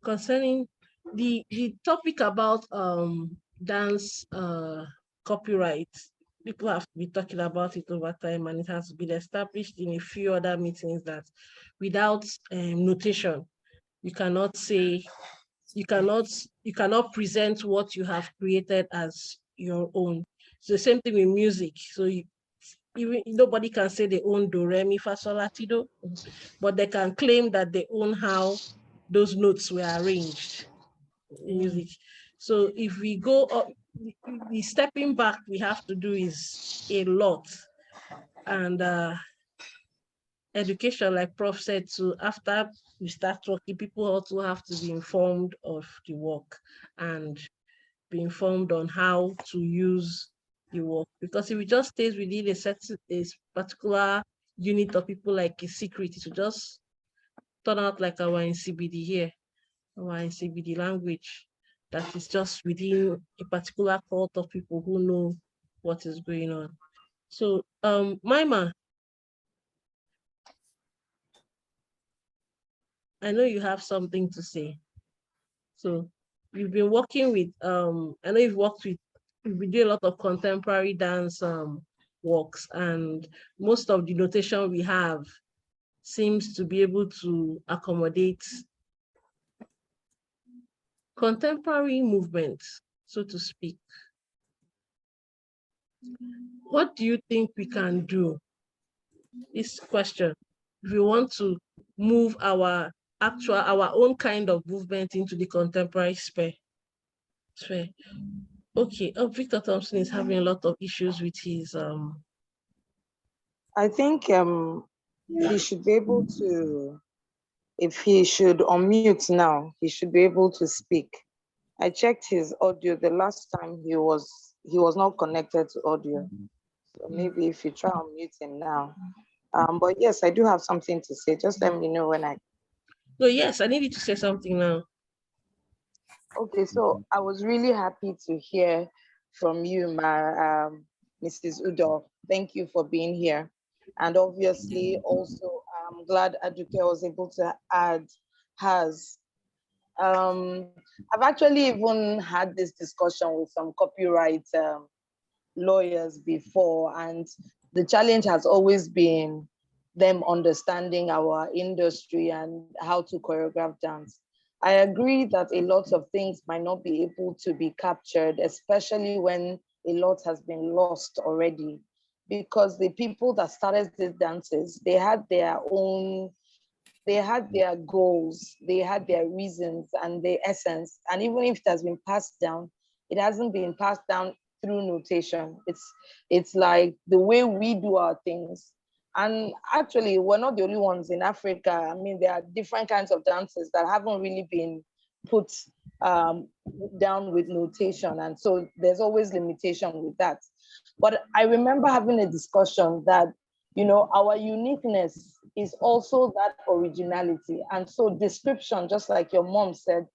Concerning the topic about dance copyright, people have been talking about it over time, and it has been established in a few other meetings that without notation, you cannot say, you cannot present what you have created as your own. It's the same thing with music. So even nobody can say they own do re mi fa sol la ti do, but they can claim that they own how those notes were arranged in music. So if we go up, the stepping back we have to do is a lot. And education, like Prof said, so after we start talking, people also have to be informed of the work and be informed on how to use the work. Because if it just stays within a particular unit of people, like a secret, it will just turn out like our NCBD here, our NCBD language, that is just within a particular cohort of people who know what is going on. So, Maima, I know you have something to say. So you've been working with, I know we do a lot of contemporary dance works, and most of the notation we have seems to be able to accommodate contemporary movements, so to speak. What do you think we can do? This question, if we want to move our own kind of movement into the contemporary sphere. Okay, Victor Thompson is having a lot of issues with his I think he should be able to, if he should unmute now, he should be able to speak. I checked his audio the last time he was not connected to audio. So maybe if you try unmute him now. But yes, I do have something to say. Just let me know when I. No, yes, I need you to say something now. Okay, so I was really happy to hear from you, Mrs. Udo. Thank you for being here. And obviously, also, I'm glad Aduke was able to add hers. I've actually even had this discussion with some copyright lawyers before, and the challenge has always been them understanding our industry and how to choreograph dance. I agree that a lot of things might not be able to be captured, especially when a lot has been lost already, because the people that started these dances, they had their goals, they had their reasons and their essence. And even if it has been passed down, it hasn't been passed down through notation. It's like the way we do our things And actually, we're not the only ones in Africa. I mean, there are different kinds of dances that haven't really been put down with notation. And so there's always limitation with that. But I remember having a discussion that, you know, our uniqueness is also that originality. And so description, just like your mom said,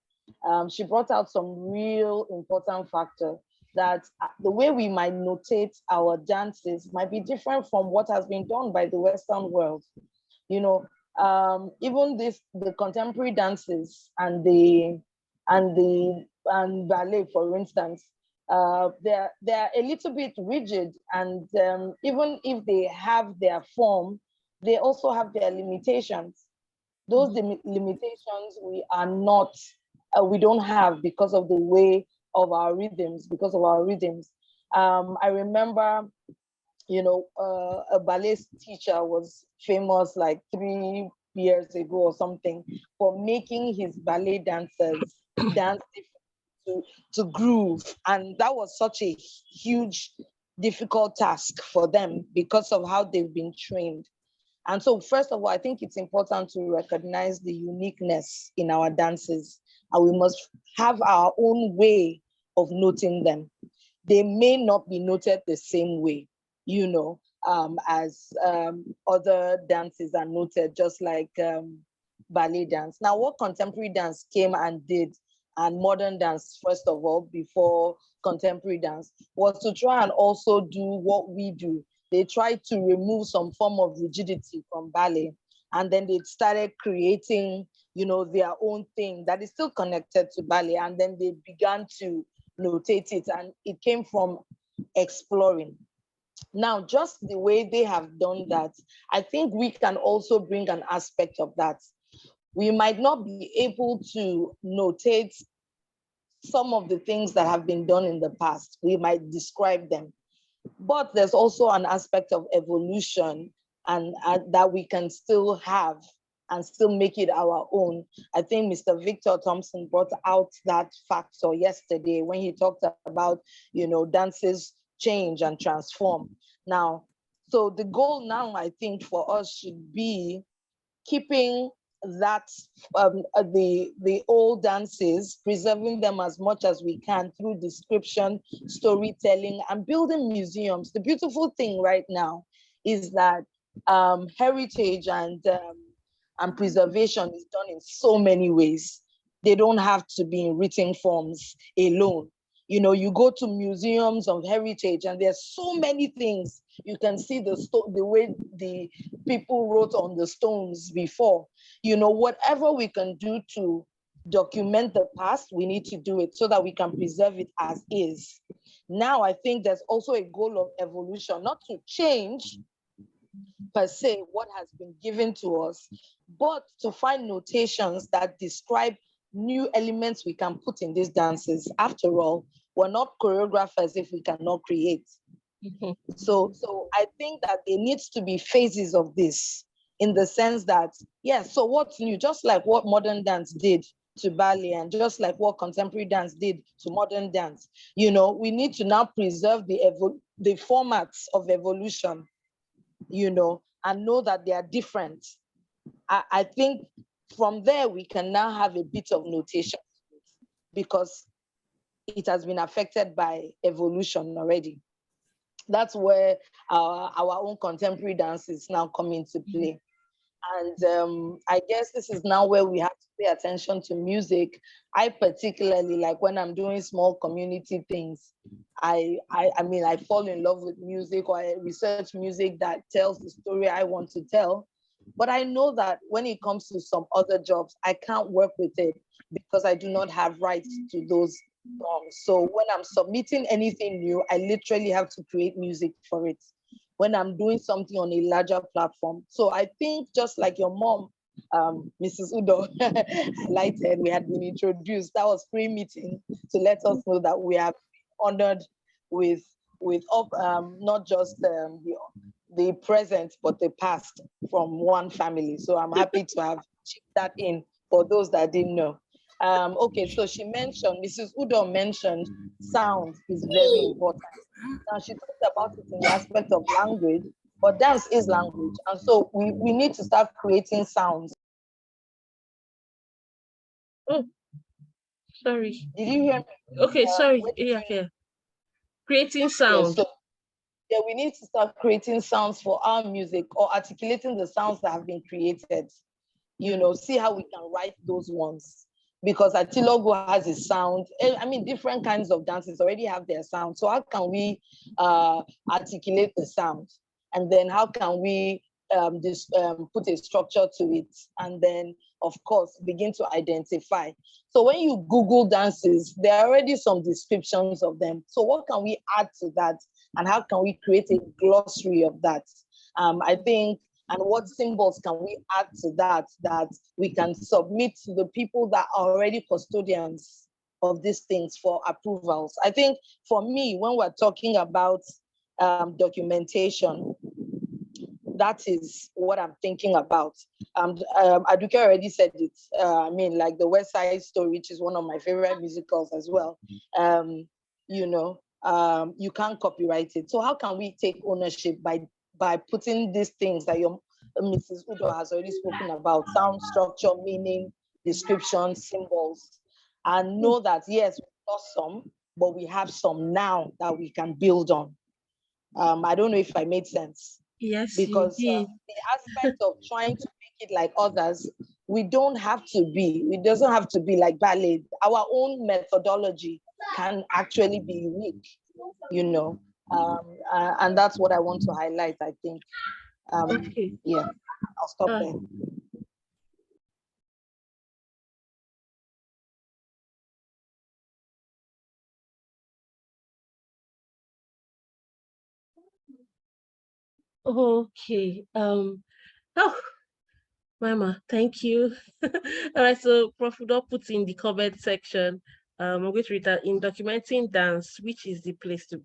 she brought out some real important factor that the way we might notate our dances might be different from what has been done by the Western world. You know, even the contemporary dances and ballet, for instance, they're a little bit rigid, and even if they have their form, they also have their limitations. Those limitations we don't have because of the way of our rhythms, because of our rhythms. I remember, you know, a ballet teacher was famous like 3 years ago or something for making his ballet dancers dance to groove. And that was such a huge, difficult task for them because of how they've been trained. And so, first of all, I think it's important to recognize the uniqueness in our dances, and we must have our own way of noting them. They may not be noted the same way, you know, as other dances are noted, just like ballet dance. Now, what contemporary dance came and did, and modern dance, first of all, before contemporary dance, was to try and also do what we do. They tried to remove some form of rigidity from ballet, and then they started creating, you know, their own thing that is still connected to ballet, and then they began to notate it, and it came from exploring. Now, just the way they have done that, I think we can also bring an aspect of that. We might not be able to notate some of the things that have been done in the past. We might describe them, but there's also an aspect of evolution and that we can still have and still make it our own. I think Mr. Victor Thompson brought out that factor yesterday when he talked about, you know, dances change and transform. Now, so the goal now, I think, for us should be keeping that the old dances, preserving them as much as we can through description, storytelling, and building museums. The beautiful thing right now is that heritage and preservation is done in so many ways. They don't have to be in written forms alone. You know, you go to museums of heritage and there's so many things. You can see the way the people wrote on the stones before. You know, whatever we can do to document the past, we need to do it so that we can preserve it as is. Now, I think there's also a goal of evolution, not to change per se what has been given to us, but to find notations that describe new elements we can put in these dances. After all, we're not choreographers if we cannot create. So I think that there needs to be phases of this, in the sense that, yes, so what's new? Just like what modern dance did to ballet, and just like what contemporary dance did to modern dance, you know, we need to now preserve the formats of evolution, you know, and know that they are different. I think from there we can now have a bit of notation, because it has been affected by evolution already. That's where our own contemporary dances now come into play. And I guess this is now where we have to pay attention to music. I particularly, like when I'm doing small community things, I mean, I fall in love with music, or I research music that tells the story I want to tell. But I know that when it comes to some other jobs, I can't work with it because I do not have rights to those songs. So when I'm submitting anything new, I literally have to create music for it when I'm doing something on a larger platform. So I think, just like your mom, Mrs. Udo, highlighted, we had been introduced. That was pre-meeting to let us know that we have been honored with not just the present, but the past from one family. So I'm happy to have chipped that in for those that didn't know. Okay, so she mentioned, Mrs. Udo mentioned sound is very important. Now, she talked about it in the aspect of language, but dance is language. And so we need to start creating sounds. Oh, sorry. Did you hear me? Okay, sorry. What did Yeah, you- yeah. Creating Yeah, sound. so yeah, we need to start creating sounds for our music or articulating the sounds that have been created. You know, see how we can write those ones. Because Atilogo has a sound. I mean, different kinds of dances already have their sound. So how can we articulate the sound? And then how can we put a structure to it? And then, of course, begin to identify. So when you Google dances, there are already some descriptions of them. So what can we add to that? And how can we create a glossary of that? I think, and what symbols can we add to that we can submit to the people that are already custodians of these things for approvals? I think for me, when we're talking about documentation, that is what I'm thinking about. Aduke already said it. I mean, like the West Side Story, which is one of my favorite musicals as well. You know, you can't copyright it. So how can we take ownership by putting these things that your Mrs. Udo has already spoken about: sound, structure, meaning, description, symbols, and know that yes, we lost some, but we have some now that we can build on. I don't know if I made sense. Yes, Because you did. the aspect of trying to make it like others, we don't have to be. It doesn't have to be like ballet. Our own methodology can actually be unique, you know. And that's what I want to highlight, I think. Okay. Yeah, I'll stop Uh, there. okay. Oh, Mama, thank you. All right, so Prof. Udo put in the comment section. I'm going to read that in documenting dance, which is the place to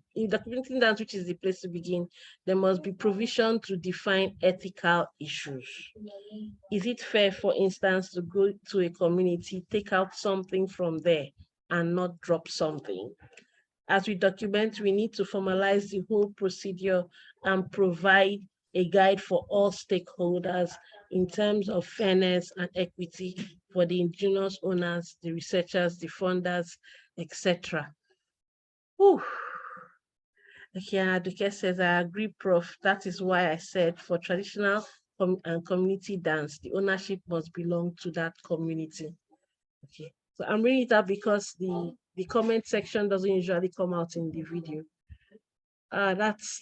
begin, there must be provision to define ethical issues. Is it fair, for instance, to go to a community, take out something from there and not drop something? As we document, we need to formalize the whole procedure and provide a guide for all stakeholders in terms of fairness and equity for the indigenous owners, the researchers, the funders, etc. Okay, Aduke says, I agree, Prof. That is why I said for traditional and community dance, the ownership must belong to that community. Okay, so I'm reading it out because the comment section doesn't usually come out in the video. That's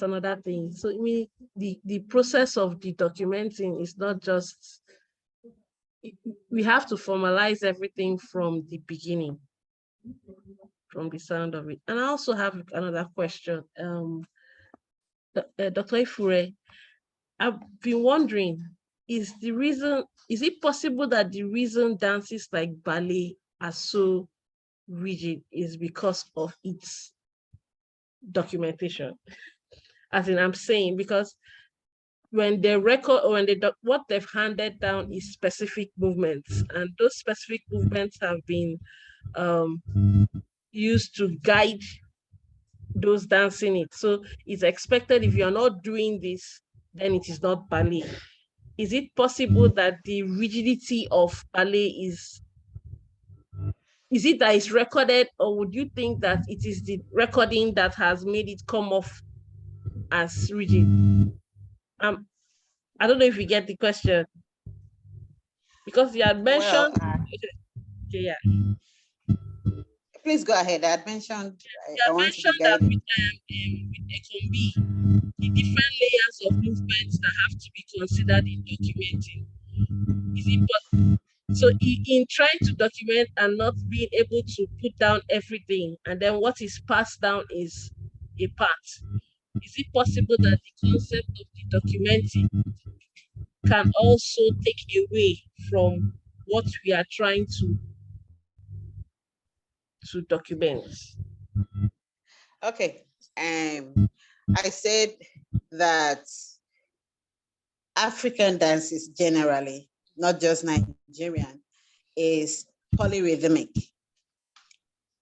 another thing. So I mean, the process of the documenting is not just, we have to formalize everything from the beginning, from the sound of it. And I also have another question. Dr. Ifure, I've been wondering, is it possible that the reason dances like ballet are so rigid is because of its documentation? As in, I'm saying, because when they record, or what they've handed down is specific movements, and those specific movements have been used to guide those dancing it. So it's expected, if you're not doing this, then it is not ballet. Is it possible that the rigidity of ballet is it that it's recorded, or would you think that it is the recording that has made it come off as rigid? I don't know if you get the question, because you had mentioned. Okay, yeah. Please go ahead. I had mentioned You I had want to be mentioned that guided. with Ekombi, the different layers of movements that have to be considered in documenting. Is it possible? So in trying to document and not being able to put down everything, and then what is passed down is a part. Is it possible that the concept of the documenting can also take away from what we are trying to document? Okay. I said that African dances generally, not just Nigerian, is polyrhythmic,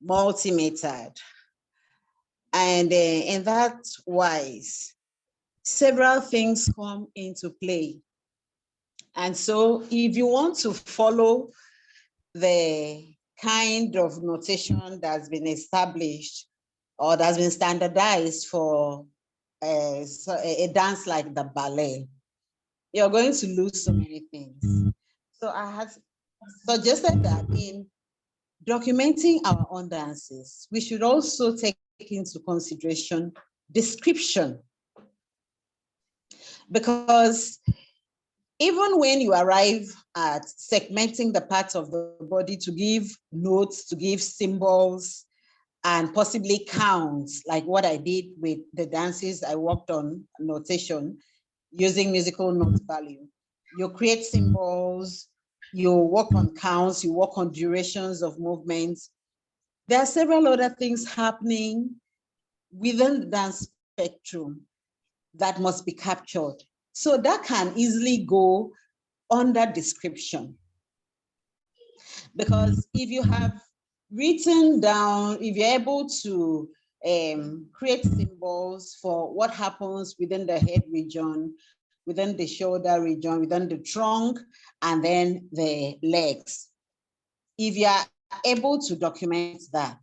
multi-metered. And in that wise, several things come into play. And so if you want to follow the kind of notation that's been established or that's been standardized for a dance like the ballet, you're going to lose so many things. So I had suggested that in documenting our own dances, we should also take into consideration description. Because even when you arrive at segmenting the parts of the body to give notes, to give symbols, and possibly counts, like what I did with the dances I worked on notation using musical note value. You create symbols, you work on counts, you work on durations of movements. There are several other things happening within the dance spectrum that must be captured. So that can easily go under description. Because if you have written down, if you're able to create symbols for what happens within the head region, within the shoulder region, within the trunk, and then the legs, if you are able to document that,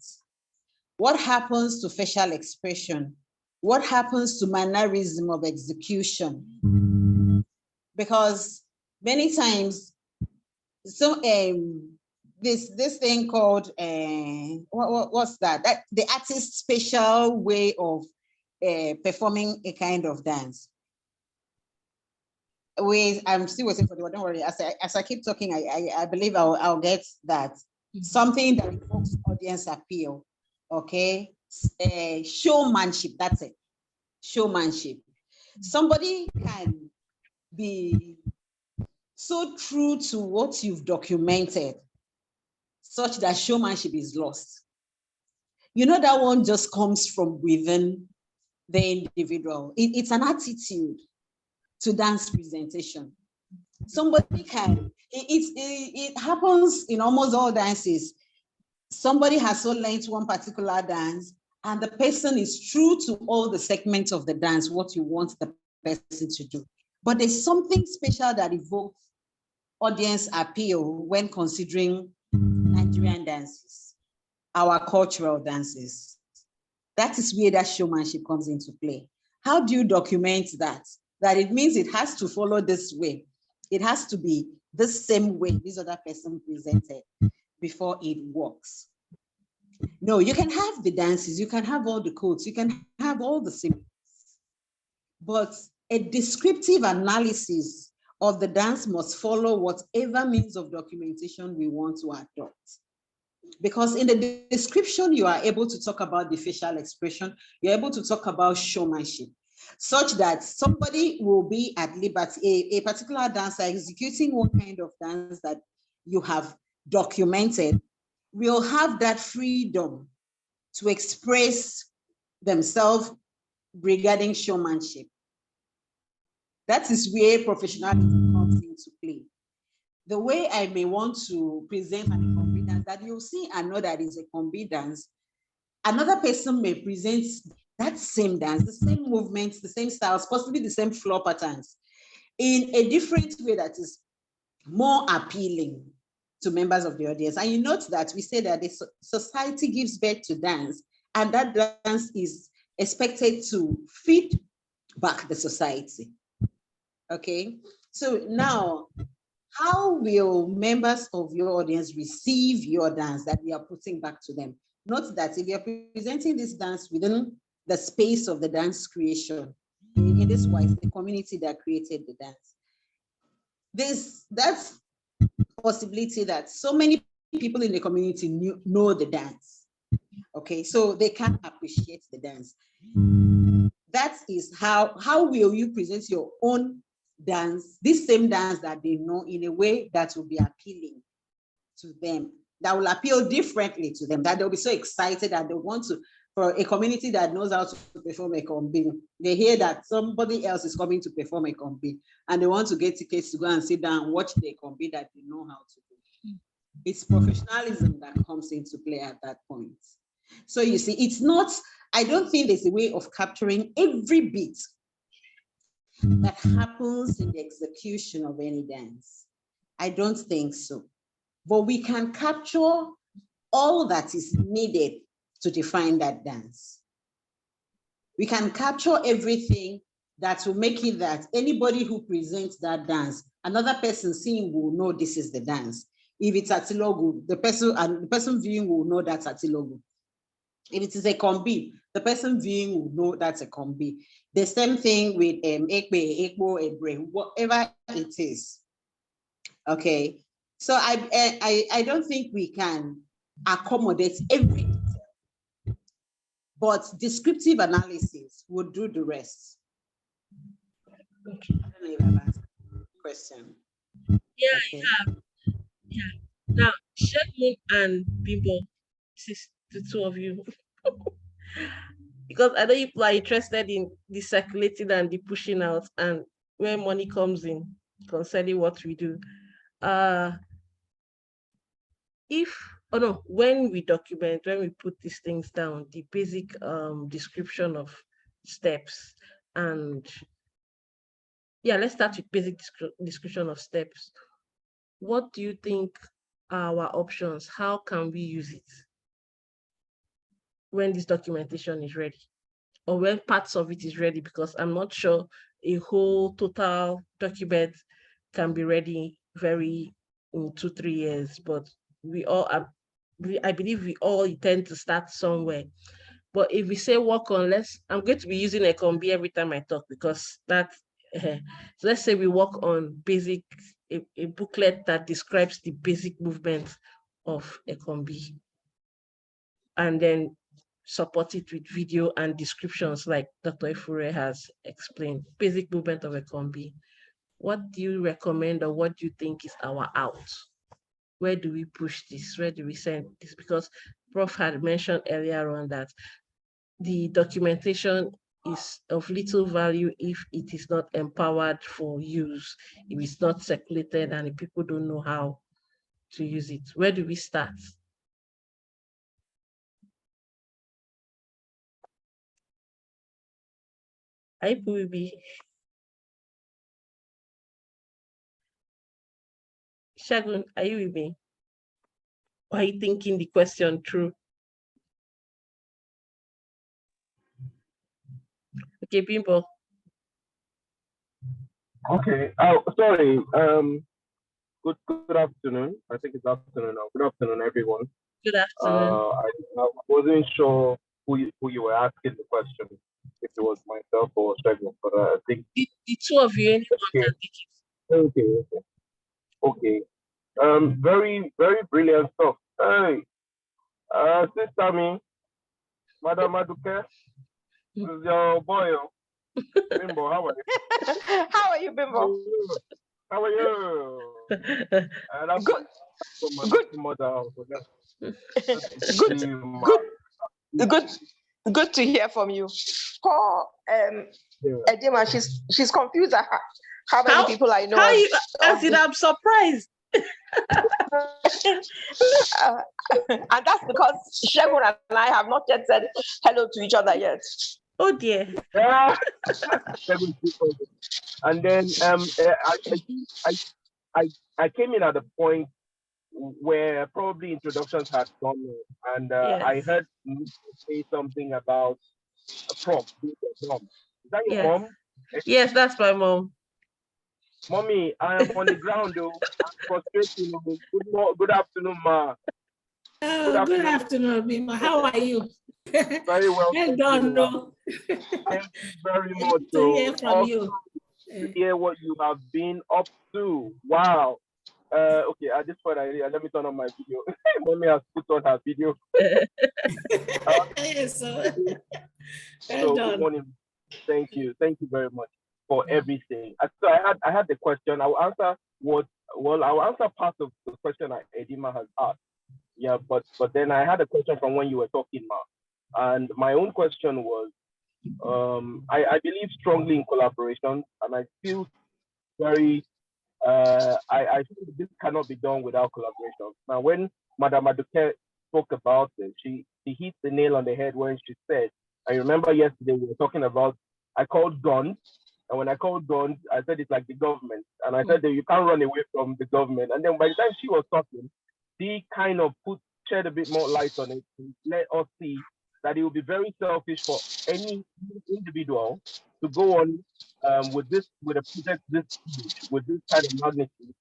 what happens to facial expression? What happens to mannerism of execution? Because many times, so this thing called what's that? The artist's special way of performing a kind of dance. I'm still waiting for the word. Don't worry. As I keep talking, I believe I'll get that. Something that evokes audience appeal. Okay, showmanship. That's it. Showmanship. Somebody can be so true to what you've documented, such that showmanship is lost. You know, that one just comes from within the individual. It's an attitude to dance presentation. Somebody can, it happens in almost all dances. Somebody has so learned one particular dance, and the person is true to all the segments of the dance, what you want the person to do. But there's something special that evokes audience appeal when considering Nigerian dances, our cultural dances. That is where that showmanship comes into play. How do you document that? That it means it has to follow this way. It has to be the same way this other person presented before it works. No, you can have the dances, you can have all the codes, you can have all the symbols, but a descriptive analysis of the dance must follow whatever means of documentation we want to adopt. Because in the description, you are able to talk about the facial expression, you're able to talk about showmanship, such that somebody will be at liberty, a particular dancer executing one kind of dance that you have documented, will have that freedom to express themselves regarding showmanship. That is where professionalism comes into play. The way I may want to present an Ikombi dance that you'll see and know that is a Ikombi dance, another person may present that same dance, the same movements, the same styles, possibly the same floor patterns, in a different way that is more appealing to members of the audience. And you note that we say that the society gives birth to dance, and that dance is expected to feed back the society. Okay, so now, how will members of your audience receive your dance that we are putting back to them? Note that if you're presenting this dance within the space of the dance creation, in this way, the community that created the dance, that's possibility that so many people in the community know the dance. Okay, so they can appreciate the dance. That is how will you present your own dance, this same dance that they know, in a way that will be appealing to them, that will appeal differently to them, that they'll be so excited that they want to, for a community that knows how to perform a Ikombi, they hear that somebody else is coming to perform a Ikombi, and they want to get tickets to go and sit down and watch the Ikombi that they know how to do. It's professionalism that comes into play at that point. So you see, it's not, I don't think there's a way of capturing every bit that happens in the execution of any dance? I don't think so. But we can capture all that is needed to define that dance. We can capture everything that will make it that anybody who presents that dance, another person seeing will know this is the dance. If it's Atilogu, the person viewing will know that's Atilogu. If it is a combi, the person viewing will know that's a combi. The same thing with Ekpe, Ekbo, Ebre, whatever it is. Okay, so I don't think we can accommodate every detail, but descriptive analysis would do the rest. Okay. I don't know if I've answered the question. Yeah, Okay. yeah. Now, Shegun and Bimbo, this is the two of you. Because I know people are interested in the circulating and the pushing out and where money comes in concerning what we do. When we document, when we put these things down, the basic description of steps, and yeah, let's start with basic description of steps. What do you think are our options? How can we use it when this documentation is ready, or when parts of it is ready? Because I'm not sure a whole total document can be ready in 2-3 years, but I believe we all intend to start somewhere. But if we say work on, I'm going to be using a combi every time I talk, because that's so let's say we work on a booklet that describes the basic movement of a combi, and then support it with video and descriptions like Dr. Ifure has explained. Basic movement of a combi. What do you recommend, or what do you think is our out? Where do we push this? Where do we send this? Because Prof had mentioned earlier on that the documentation is of little value if it is not empowered for use, if it's not circulated, and if people don't know how to use it. Where do we start? I will be Shagun, are you with me? Or are you thinking the question through? Okay, Bimbo. Okay. Oh, sorry. Good afternoon. I think it's afternoon now. Good afternoon, everyone. Good afternoon. I wasn't sure who you were asking the question, if it was myself or Shegun, but I think The two of you, anyone okay. can take it. Okay. Very, very brilliant stuff. Hey, Sister Me, Madam Maduke, this is your boy, Bimbo. How are you? How are you, Bimbo? How are you? Good. Good. Mother. Good. Good to hear from you. Call Edima. She's confused at how many people I know. How you asking? I'm surprised. And that's because Shegun and I have not yet said hello to each other yet. Oh dear. And then I came in at a point where probably introductions had gone on, and Yes. I heard you say something about a prompt. Mom. Is that your Yes. mom? Yes, that's my mom. Mommy, I am on the ground though. I'm frustrated. Good afternoon, ma. Good afternoon, Bimbo. How are you? Very well. Well done, no. Thank you very much. To hear from you. To hear what you have been up to. Wow. Okay, at this point, let me turn on my video. Mommy has put on her video. Yes, so good morning. Thank you very much for everything. So I had the question. I will answer part of the question that Edima has asked. Yeah, but then I had a question from when you were talking, Ma. And my own question was, I believe strongly in collaboration, and I feel very I think this cannot be done without collaboration. Now, when Madame Maduke spoke about it, she hit the nail on the head when she said, I remember yesterday we were talking about, I called guns, And when I called guns, I said it's like the government. And I said that you can't run away from the government. And then by the time she was talking, she kind of shed a bit more light on it to let us see that it would be very selfish for any individual to go on with a project this huge, with this kind of magnitude,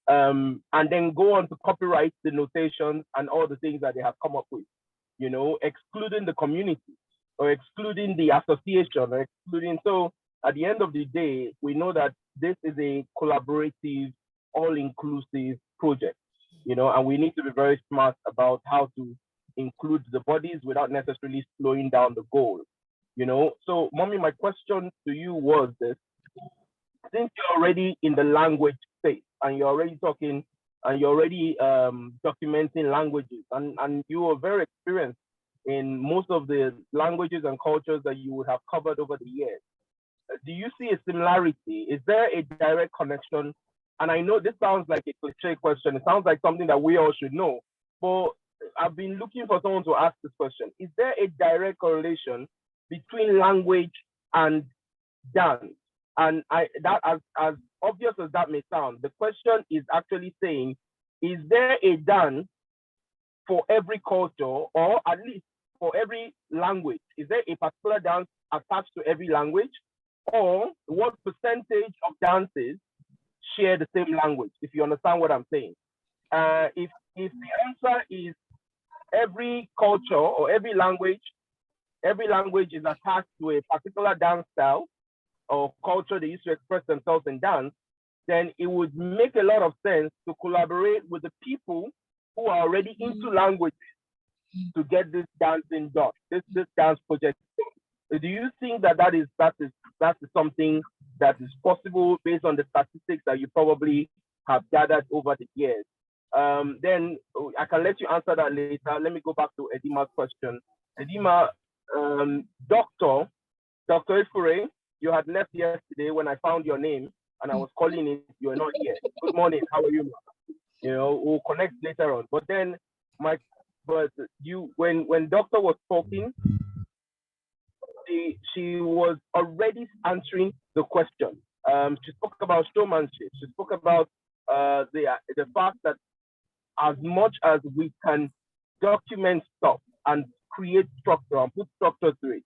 and then go on to copyright the notations and all the things that they have come up with, you know, excluding the community or excluding the association or excluding. So at the end of the day, we know that this is a collaborative, all-inclusive project, you know, and we need to be very smart about how to include the bodies without necessarily slowing down the goal, you know. So, Mommy, my question to you was this: since you're already in the language space and you're already talking and you're already documenting languages and you are very experienced in most of the languages and cultures that you would have covered over the years, do you see a similarity? Is there a direct connection? And I know this sounds like a cliche question. It sounds like something that we all should know, but I've been looking for someone to ask this question. Is there a direct correlation between language and dance? And that, as obvious as that may sound, the question is actually saying, is there a dance for every culture, or at least for every language? Is there a particular dance attached to every language? Or what percentage of dances share the same language, if you understand what I'm saying? If the answer is every culture or every language is attached to a particular dance style or culture they used to express themselves in dance, then it would make a lot of sense to collaborate with the people who are already into languages to get this dancing done, this dance project. Do you think that is something that is possible based on the statistics that you probably have gathered over the years? Then I can let you answer that later. Let me go back to Edima's question. Edima, Dr. Ifure, you had left yesterday when I found your name and I was calling it, you are not here. Good morning, how are you? You know, we'll connect later on. But then when Doctor was talking, she was already answering the question. She spoke about showmanship. She spoke about the fact that as much as we can document stuff and create structure and put structure to it,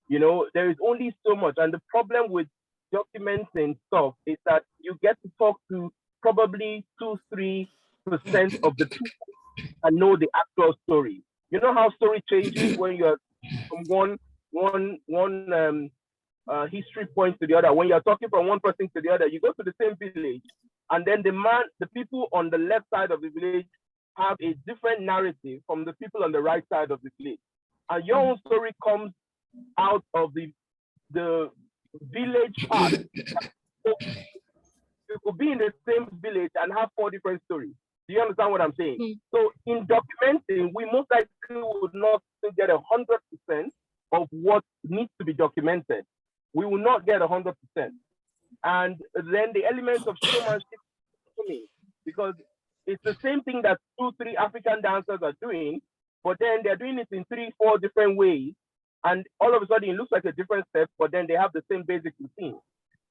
you know, there is only so much. And the problem with documenting stuff is that you get to talk to probably 2-3% of the people and know the actual story. You know how story changes when you're from one history point to the other. When you're talking from one person to the other, you go to the same village, and then the people on the left side of the village have a different narrative from the people on the right side of the village. And your own story comes out of the village part. You could be in the same village and have 4 different stories. Do you understand what I'm saying? So in documenting, we most likely would not get 100% of what needs to be documented. We will not get 100%. And then the elements of showmanship, because it's the same thing that 2-3 African dancers are doing, but then they're doing it in 3-4 different ways. And all of a sudden it looks like a different step, but then they have the same basic routine.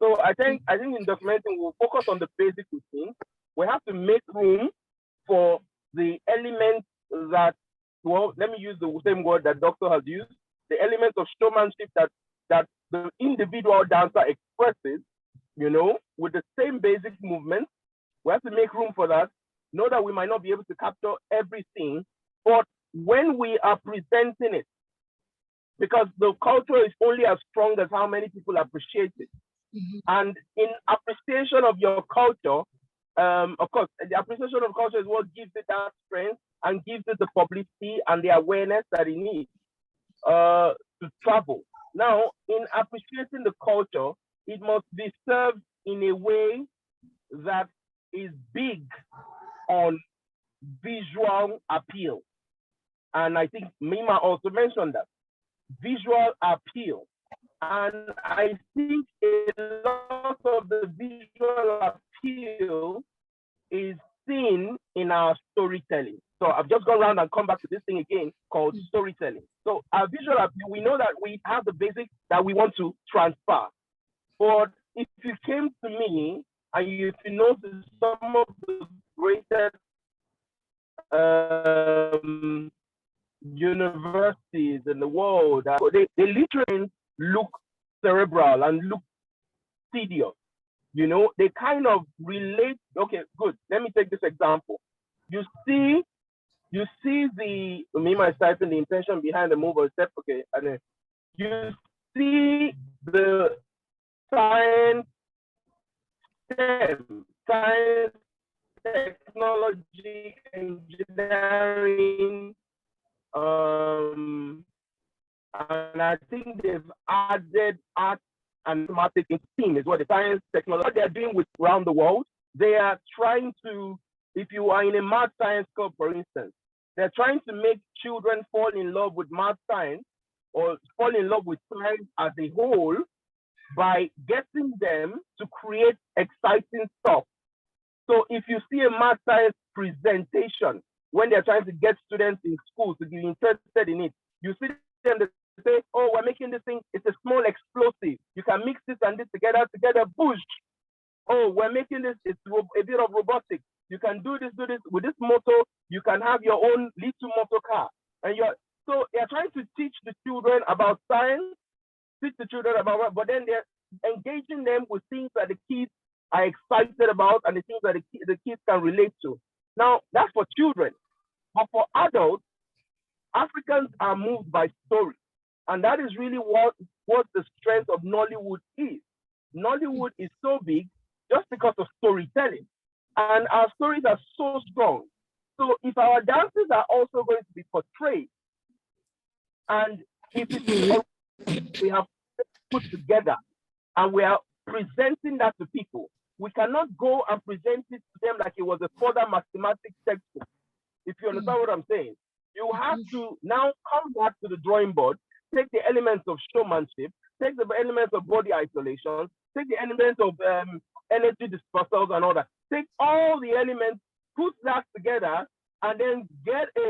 So I think in documenting, we'll focus on the basic routine. We have to make room for the elements that, well, let me use the same word that Doctor has used, the elements of showmanship that the individual dancer expresses, you know, with the same basic movement. We have to make room for that. Know that we might not be able to capture everything, but when we are presenting it, because the culture is only as strong as how many people appreciate it. And in appreciation of your culture, of course, the appreciation of culture is what gives it that strength and gives it the publicity and the awareness that it needs to travel. Now, in appreciating the culture, it must be served in a way that is big on visual appeal. And I think Mima also mentioned that. Visual appeal. And I think a lot of the visual appeal is seen in our storytelling. So I've just gone around and come back to this thing again called storytelling. So our visual appeal, we know that we have the basics that we want to transfer. But if you came to me and if you notice some of the greatest universities in the world, they literally look cerebral and look tedious. You know, they kind of relate. Okay, good. Let me take this example. You see the me myself and the intention behind the move or step. Okay, and then you see the science, STEM, science, technology, engineering, and I think they've added art and mathematics in STEAM is what the science, technology, what they're doing with around the world. They are trying to, if you are in a math science club, for instance, they're trying to make children fall in love with math science or fall in love with science as a whole by getting them to create exciting stuff. So if you see a math science presentation, when they're trying to get students in school to be interested in it, you see them say, oh, we're making this thing, it's a small explosive. You can mix this and this together, push. Oh, we're making this, it's a bit of robotics. You can do this. With this motor, you can have your own little motor car. And so they're trying to teach the children about science, teach the children about, but then they're engaging them with things that the kids are excited about and the things that the kids can relate to. Now, that's for children. But for adults, Africans are moved by story. And that is really what the strength of Nollywood is. Nollywood is so big just because of storytelling. And our stories are so strong. So if our dances are also going to be portrayed, and if we have put together and we are presenting that to people, we cannot go and present it to them like it was a further mathematics textbook. If you understand what I'm saying, you have to now come back to the drawing board, take the elements of showmanship, take the elements of body isolation, take the elements of energy dispersals and all that. Take all the elements, put that together, and then get a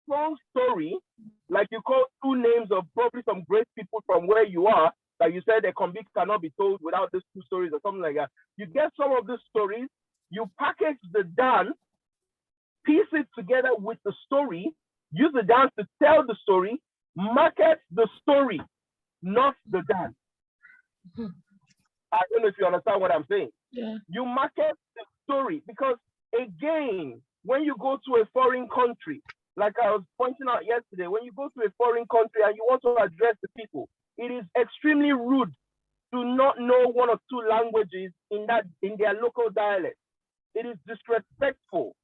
strong story, like you call two names of probably some great people from where you are, like you said, a convict cannot be told without these two stories or something like that. You get some of these stories, you package the dance, piece it together with the story, use the dance to tell the story, market the story, not the dance. I don't know if you understand what I'm saying. Yeah. You market the story because, again, when you go to a foreign country, like I was pointing out yesterday, when you go to a foreign country and you want to address the people, it is extremely rude to not know one or two languages in their local dialect. It is disrespectful.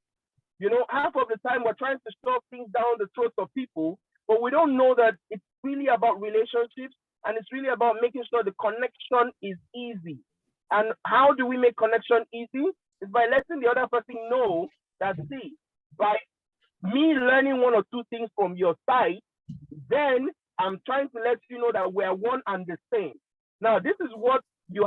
You know, half of the time we're trying to shove things down the throats of people, but we don't know that it's really about relationships and it's really about making sure the connection is easy. And how do we make connection easy? It's by letting the other person know that, see, by me learning one or two things from your side, then I'm trying to let you know that we're one and the same. Now, this is what you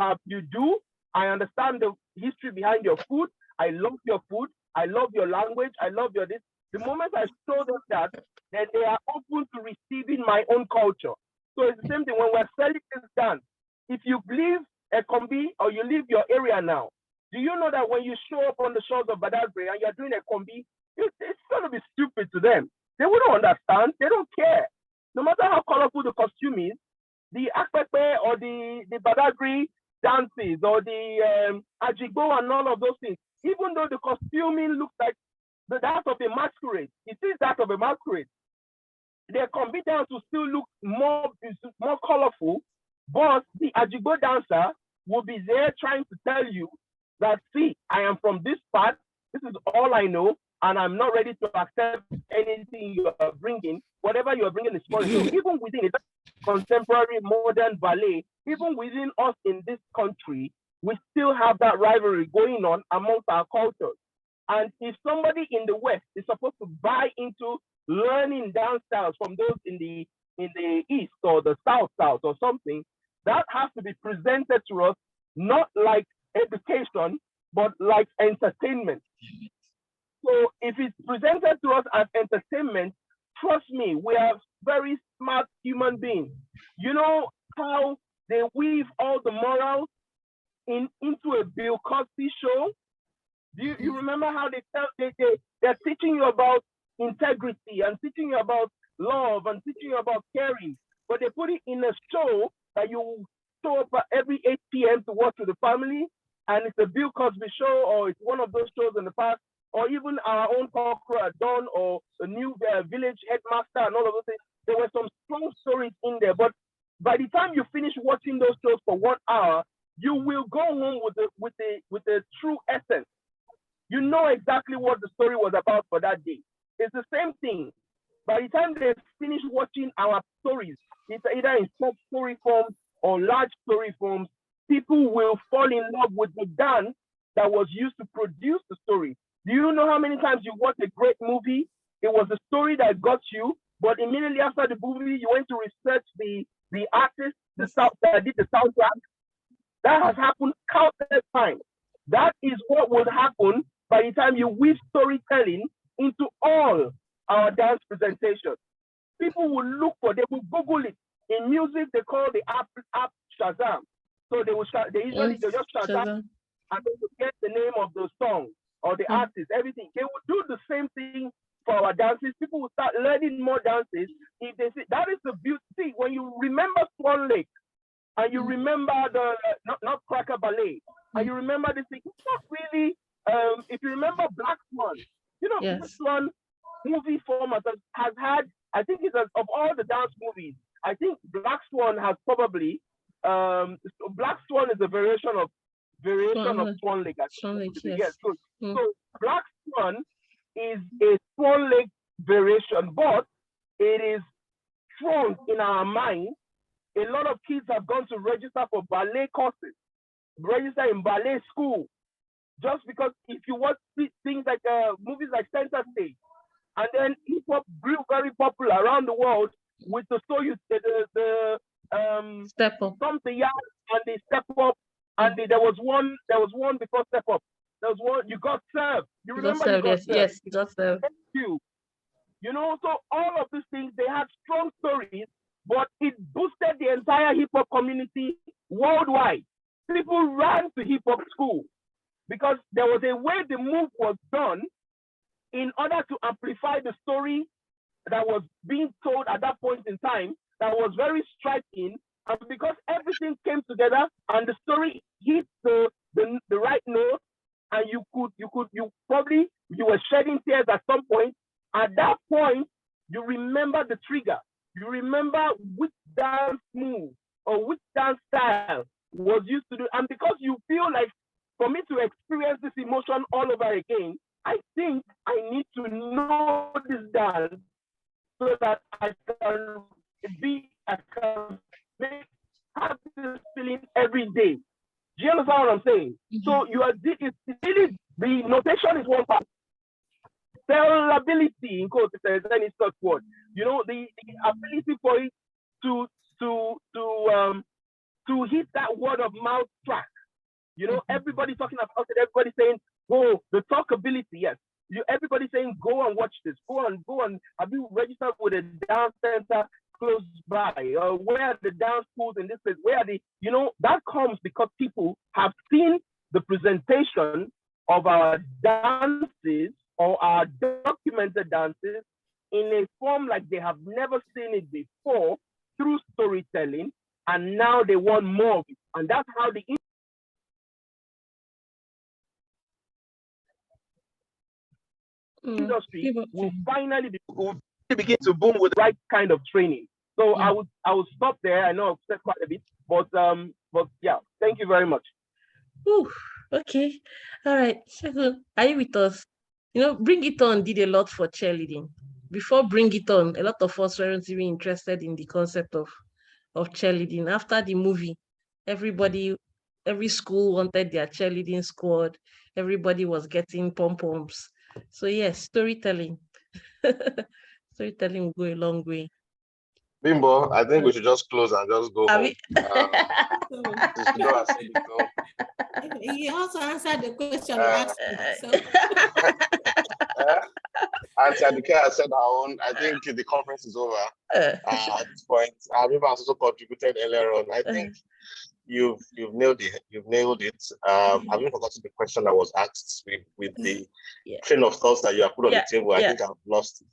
do. I understand the history behind your food. I love your food. I love your language. I love your this. The moment I show them that, then they are open to receiving my own culture. So it's the same thing when we're selling this dance. If you leave a combi or you leave your area now, do you know that when you show up on the shores of Badagry and you're doing a combi, it's going to be stupid to them. They wouldn't understand. They don't care. No matter how colorful the costume is, the Akpepe or the Badagry dances or the Ajigbo and all of those things, even though the costuming looks like that of a masquerade, it is that of a masquerade. Their combi dance will still look more colorful, but the Ajigbo dancer will be there trying to tell you that, see, I am from this part, this is all I know, and I'm not ready to accept anything you are bringing. Whatever you are bringing is foreign. So even within it, contemporary modern ballet, even within us in this country, we still have that rivalry going on amongst our cultures. And if somebody in the West is supposed to buy into learning dance styles from those in the East or the South or something, that has to be presented to us not like education, but like entertainment. So if it's presented to us as entertainment, trust me, we are very smart human beings. You know how they weave all the morals into a Bill Cosby show. Do you remember how they're teaching you about integrity and teaching you about love and teaching you about caring, but they put it in a show that you show up every 8 p.m. to watch with the family, and it's a Bill Cosby show, or it's one of those shows in the past, or even our own Conqueror at Dawn, or the new Village Headmaster, and all of those things. There were some strong stories in there, but by the time you finish watching those shows for 1 hour, you will go home with the true essence. You know exactly what the story was about for that day. It's the same thing. By the time they finish watching our stories, it's either in short story forms or large story forms, people will fall in love with the dance that was used to produce the story. Do you know how many times you watch a great movie? It was the story that got you, but immediately after the movie, you went to research the artist, that did the soundtrack. That has happened countless times. That is what would happen by the time you weave storytelling into all our dance presentations. People will look for, they will Google it. In music, they call the app Shazam. So they just Shazam and they will get the name of the song or the artist, everything. They will do the same thing for our dances. People will start learning more dances. If they see, that is the beauty. See, when you remember Swan Lake and you remember the Nutcracker Ballet, and you remember this thing, it's not really, if you remember Black Swan, Black Swan movie format has had, I think it's of all the dance movies, I think Black Swan has probably, Black Swan is a variation of Swan Lake. Swan Lake, yes. Yes, so Black Swan is a Swan Lake variation, but it is strong in our mind. A lot of kids have gone to register for ballet courses, register in ballet school, just because if you watch things like movies like Center Stage, and then hip hop grew very popular around the world with the story, the Step Up, Stomp the Yard and the Step Up, and there was one before Step Up. There was one, You Got Served. You remember You Got Served? Yes, You Got Served. Thank you. So all of these things, they had strong stories, but it boosted the entire hip hop community worldwide. People ran to hip hop school because there was a way the move was done in order to amplify the story that was being told at that point in time that was very striking. And because everything came together and the story hit the right note, and you were shedding tears at some point. At that point, you remember the trigger. You remember which dance move or which dance style was used to do. And because you feel like, for me to experience this emotion all over again, I think I need to know this dance so that I can have this feeling every day. Do you understand what I'm saying? So it's really, the notation is one part. Sellability, in quotes, if there's any such word. The ability for it to hit that word of mouth track. Everybody talking about it, everybody saying, go, the talkability, yes. Everybody saying, go and watch this, go and have you registered with a dance center close by, or where are the dance schools in this place, where are the, that comes because people have seen the presentation of our dances or our documented dances in a form like they have never seen it before through storytelling, and now they want more of it. And that's how the industry will finally begin to boom with the right kind of training. So I would stop there. I know I've said quite a bit, but yeah, thank you very much. Ooh, okay. All right. Segun, are you with us? Bring It On did a lot for cheerleading. Before Bring It On, a lot of us weren't even interested in the concept of cheerleading. After the movie, every school wanted their cheerleading squad. Everybody was getting pom-poms. So yes, storytelling. Storytelling will go a long way. Bimbo, I think we should just close and just go home. He also answered the question we asked him. Auntie Aduke said her own. I think the conference is over at this point. Bimbo has also contributed earlier on. I think you've nailed it. You've nailed it. I've even forgotten the question that was asked with the train of thoughts that you have put on the table. I think I've lost it.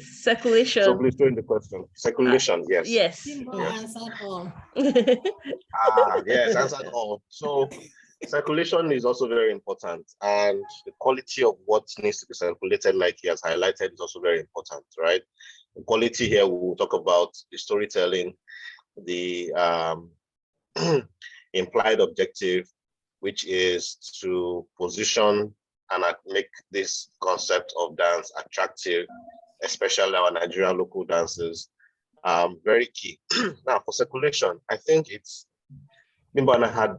Circulation. So please throw in the question. Circulation, yes. Yes. Simba Yes. answered all. Yes, answered all. So circulation is also very important, and the quality of what needs to be circulated, like he has highlighted, is also very important, right? The quality here, we will talk about the storytelling, the implied objective, which is to position and make this concept of dance attractive, especially our Nigerian local dances, very key. Now, for circulation, I think it's, Bimbo and I had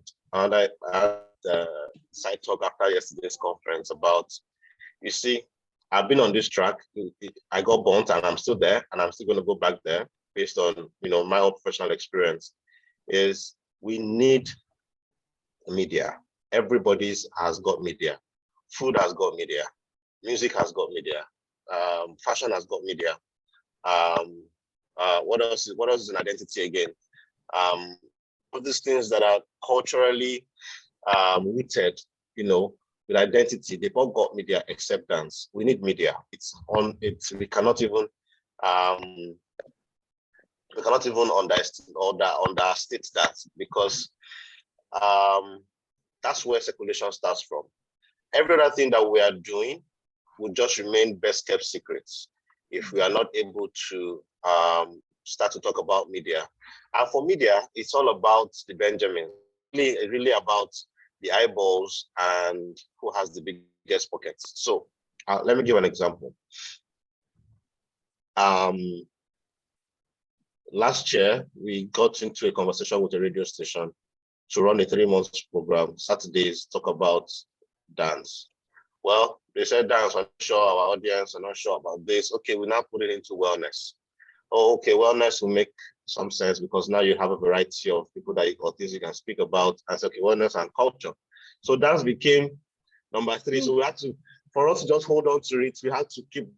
side talk after yesterday's conference about, you see, I've been on this track. I got burnt and I'm still there, and I'm still going to go back there based on, my own professional experience. Is we need media. Everybody's has got media. Food has got media. Music has got media. Fashion has got media. What else is an identity again? All these things that are culturally rooted, with identity, they've all got media except dance. We need media. We cannot even understate that, because that's where circulation starts from. Every other thing that we are doing will just remain best kept secrets if we are not able to start to talk about media. And for media, it's all about the Benjamin, really about the eyeballs and who has the biggest pockets. So let me give an example. Last year, we got into a conversation with a radio station to run a 3-month program, Saturdays, talk about dance. Well, they said dance, I'm sure our audience are not sure about this. Okay, we now put it into wellness. Oh, okay, wellness will make some sense, because now you have a variety of people that you can speak about, and say, okay, wellness and culture. So dance became number 3. So we had to, for us to just hold on to it, we had to keep,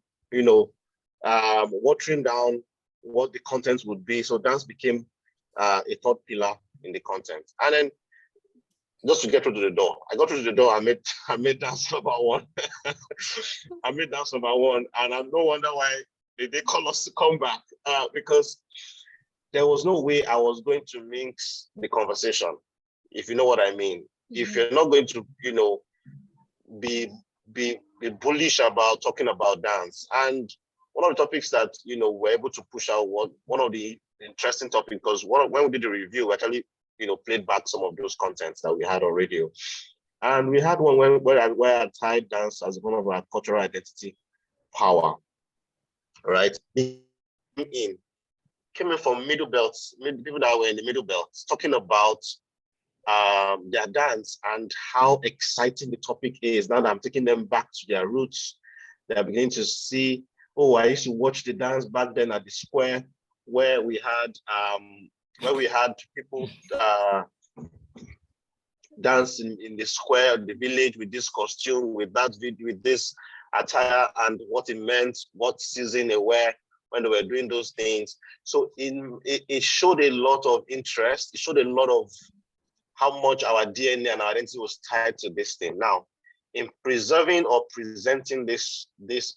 watering down what the content would be. So dance became a 3rd pillar in the content. And then just to get through to the door, I got through to the door, I made dance number 1. I made dance number 1, and I no wonder why they call us to come back, because there was no way I was going to mix the conversation, if you know what I mean. If you're not going to, be bullish about talking about dance. And one of the topics that, we're able to push out was one of the interesting topics, because when we did the review, we actually, played back some of those contents that we had on radio. And we had one where I tied dance as one of our cultural identity power, right? Came in from middle belts, people that were in the middle belts, talking about their dance and how exciting the topic is. Now that I'm taking them back to their roots, they're beginning to see, oh, I used to watch the dance back then at the square where we had people dance in the square, the village, with this costume, with this attire, and what it meant, what season they were when they were doing those things. So it showed a lot of interest. It showed a lot of how much our DNA and our identity was tied to this thing. Now, in preserving or presenting this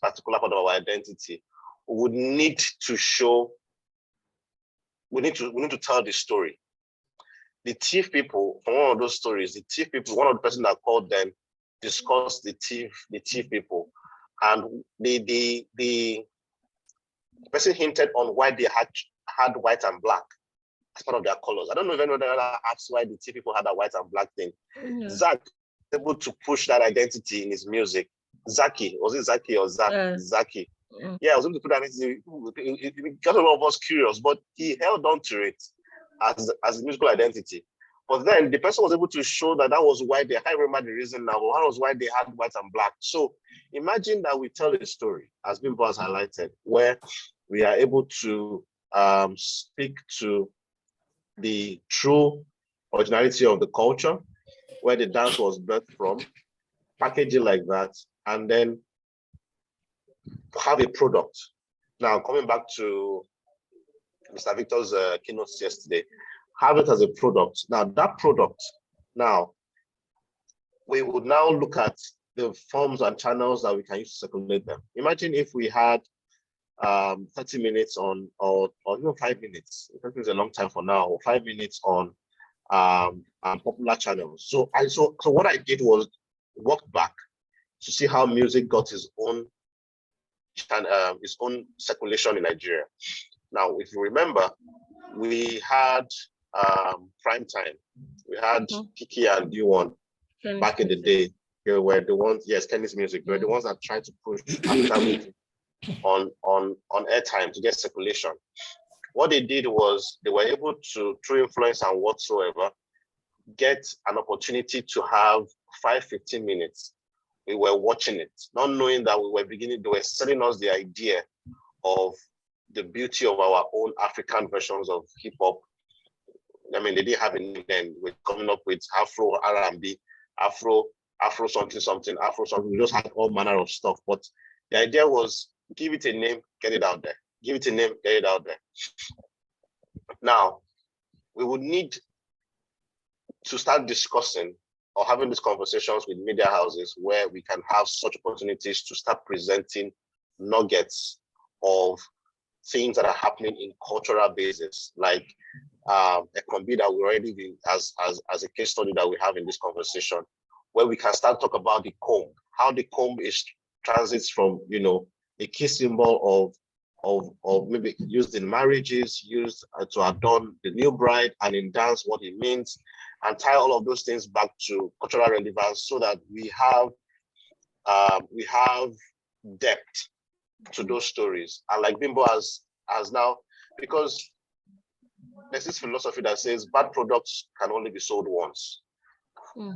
particular part of our identity, we would need to show, we need to tell the story. The thief people, from one of those stories, one of the person that called them discussed the thief people. And the person hinted on why they had white and black as part of their colors. I don't know if anyone ever asked why the thief people had that white and black thing. Mm-hmm. Zach was able to push that identity in his music. Zaki, was it Zaki or Zach? Zaki. Mm-hmm. Yeah, I was able to put that in. It got a lot of us curious, but he held on to it as a musical identity. But then the person was able to show that was why I can't remember the reason now, but that was why they had white and black. So imagine that we tell a story, as Bimbo has highlighted, where we are able to speak to the true originality of the culture, where the dance was birthed from, package it like that, and then have a product. Now, coming back to Mr. Victor's keynotes yesterday, have it as a product. Now that product, now we would now look at the forms and channels that we can use to circulate them. Imagine if we had 30 minutes on, or even 5 minutes. That is a long time for now. Or 5 minutes on popular channels. So what I did was walk back to see how music got its own circulation in Nigeria. Now, if you remember, we had prime time. We had Kiki and D1 back in the day. They were the ones, yes, Kenny's music. They were the ones that tried to push African music on airtime to get circulation. What they did was they were able to, through influence and whatsoever, get an opportunity to have 5-15 minutes. We were watching it, not knowing that we were beginning, they were selling us the idea of the beauty of our own African versions of hip hop. I mean, they didn't have a name then. We're coming up with Afro R&B, Afro something. We just had all manner of stuff. But the idea was give it a name, get it out there. Give it a name, get it out there. Now, we would need to start discussing or having these conversations with media houses where we can have such opportunities to start presenting nuggets of things that are happening in cultural basis, like a combi that we already did as a case study that we have in this conversation, where we can start talk about the comb, how the comb is transits from, a key symbol of maybe used in marriages, used to adorn the new bride, and in dance what it means, and tie all of those things back to cultural relevance so that we have depth to those stories. And like Bimbo has now, because there's this philosophy that says bad products can only be sold once,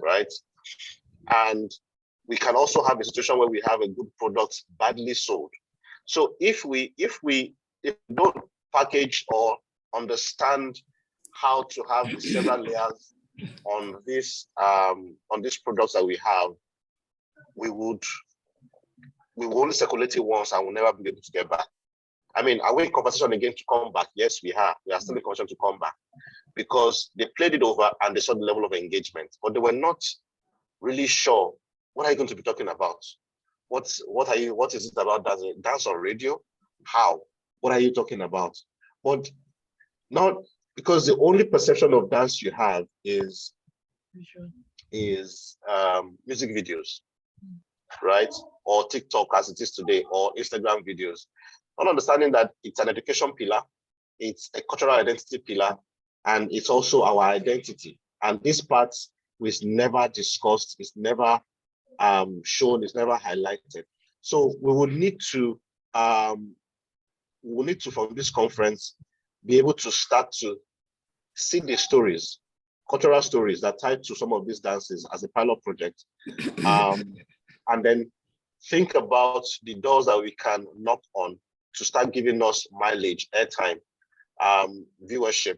right? And we can also have a situation where we have a good product badly sold. So if we don't package or understand how to have the several layers on these products that we have, we will only circulate it once and we'll never be able to get back. I mean, are we in conversation again to come back? Yes, we are. We are still in conversation to come back because they played it over and they saw the level of engagement, but they were not really sure. What are you going to be talking about? What is it about? Dance on radio? How? What are you talking about? But not because the only perception of dance you have is music videos, right? Or TikTok as it is today, or Instagram videos. Not understanding that it's an education pillar, it's a cultural identity pillar, and it's also our identity. And this part was never discussed, it's never shown, it's never highlighted. So we will need to, from this conference, be able to start to see the stories, cultural stories that tie to some of these dances as a pilot project, and then think about the doors that we can knock on to start giving us mileage, airtime, viewership,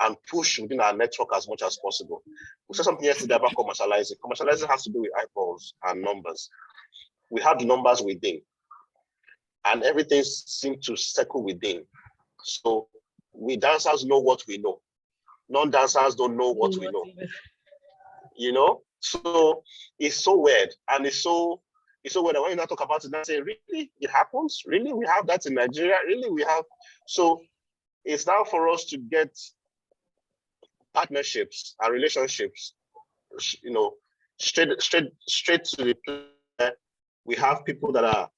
and push within our network as much as possible. We said something yesterday about commercializing. Commercializing has to do with eyeballs and numbers. We have the numbers within, and everything seems to circle within. So we dancers know what we know. Non-dancers don't know what we know. So it's so weird, and it's so weird that when you now talk about it, I say, really, it happens? Really, we have that in Nigeria? Really, we have? So it's now for us to get partnerships and relationships, straight to the place. We have people that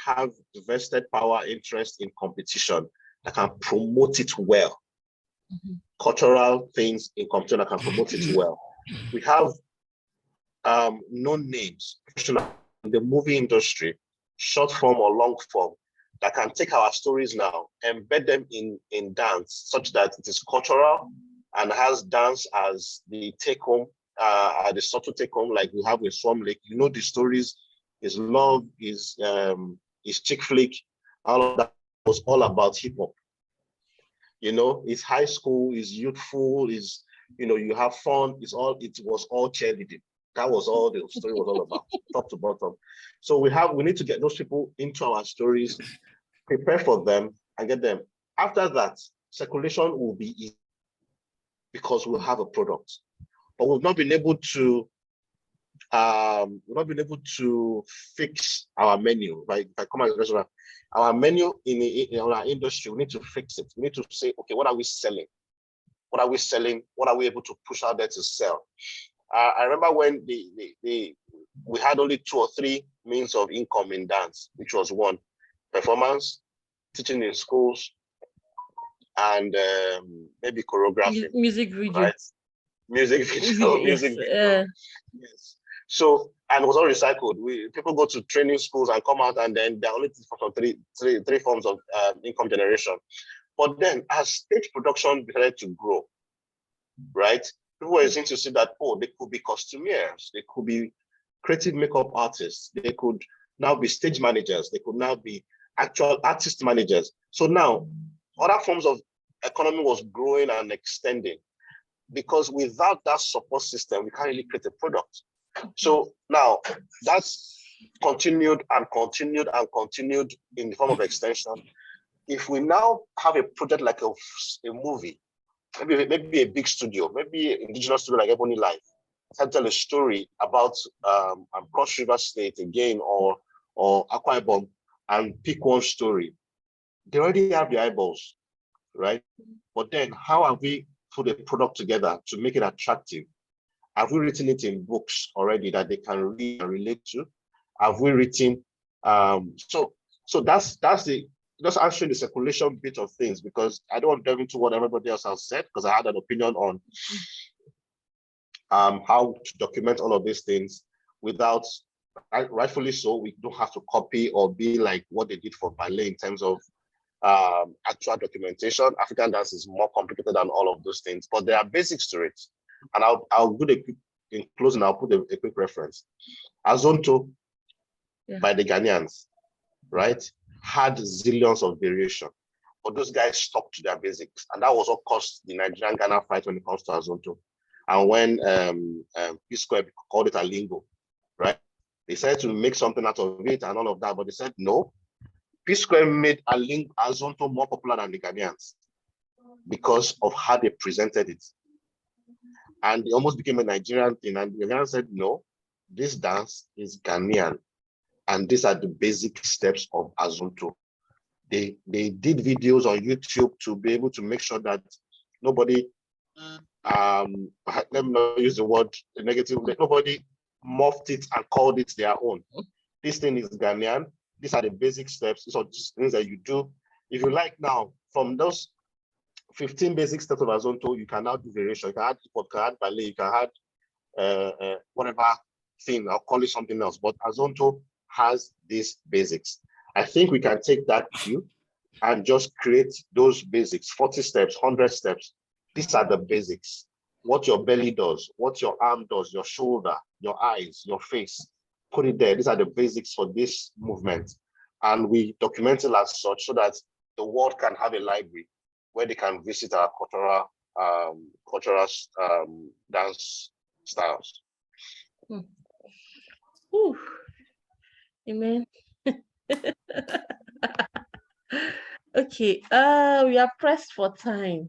have vested power, interest in competition that can promote it well. Cultural things in competition that can promote it well. We have known names in the movie industry, short form or long form, that can take our stories now, embed them in dance such that it is cultural and has dance as the take home, the subtle take home, like we have with Swan Lake. The stories, is love, is chick flick, all of that was all about hip hop. It's high school, is youthful, is you have fun, it was all cheerleading. That was all the story was all about, top to bottom. So we need to get those people into our stories, prepare for them, and get them. After that, circulation will be easy. because we have a product, but we've not been able to fix our menu. Right? If I come as a restaurant, our menu in our industry, we need to fix it. We need to say, okay, what are we selling? What are we selling? What are we able to push out there to sell? I remember when we had only 2 or 3 means of income in dance, which was one, performance, teaching in schools, and maybe choreography. Music video. Right? Music video. Yes. So, and it was all recycled. People go to training schools and come out, and then there are only three forms of income generation. But then, as stage production started to grow, right? People were starting to see that, oh, they could be costumiers, they could be creative makeup artists, they could now be stage managers, they could now be actual artist managers. So now, other forms of economy was growing and extending, because without that support system, we can't really create a product. So now that's continued and continued and continued in the form of extension. If we now have a project like a movie, maybe a big studio, maybe an indigenous studio like Ebony Life, can tell a story about Cross River State again, or Akwa Ibom, and pick one story. They already have the eyeballs, right? But then how have we put a product together to make it attractive? Have we written it in books already that they can read and relate to? Have we written, so that's the, just answering the circulation bit of things, because I don't want to delve into what everybody else has said, because I had an opinion on how to document all of these things without, rightfully so, we don't have to copy or be like what they did for ballet in terms of actual documentation. African dance is more complicated than all of those things, but there are basics to it. And I'll do the quick, in closing, I'll put a quick reference. Azonto by the Ghanaians, right, had zillions of variation, but those guys stuck to their basics. And that was what caused the Nigerian-Ghana fight when it comes to Azonto. And when P-Square called it a lingo, right? They said to make something out of it and all of that, but they said no. P-Square made Azonto more popular than the Ghanaians because of how they presented it. And it almost became a Nigerian thing. And the Ghanaians said, no, this dance is Ghanaian. And these are the basic steps of Azonto. They did videos on YouTube to be able to make sure that nobody, let me not use the word negative, nobody morphed it and called it their own. This thing is Ghanaian. These are the basic steps. These are just things that you do. If you like now, from those 15 basic steps of Azonto, you can now do variation. You can add hip hop, you can add ballet, you can add whatever thing, I'll call it something else. But Azonto has these basics. I think we can take that cue and just create those basics, 40 steps, 100 steps. These are the basics. What your belly does, what your arm does, your shoulder, your eyes, your face, put it there. These are the basics for this movement. And we document it as such so that the world can have a library where they can visit our cultural dance styles. Ooh. Amen. Okay, we are pressed for time,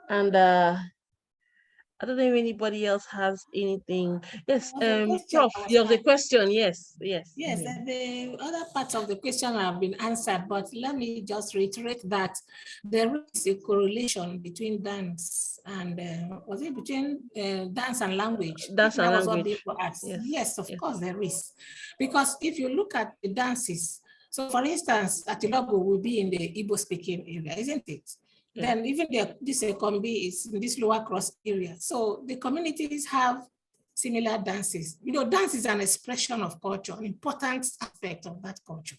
and I don't know if anybody else has anything. Yes, Prof, you have the question. Yes. Yes, the other parts of the question have been answered, but let me just reiterate that there is a correlation between dance and was it between dance and language? Dance and that language. Was what yes, of course there is, because if you look at the dances, so for instance, Atilogo will be in the Igbo speaking area, isn't it? Yeah. Then even this Kombi is in this lower cross area. So the communities have similar dances. You know, dance is an expression of culture, an important aspect of that culture.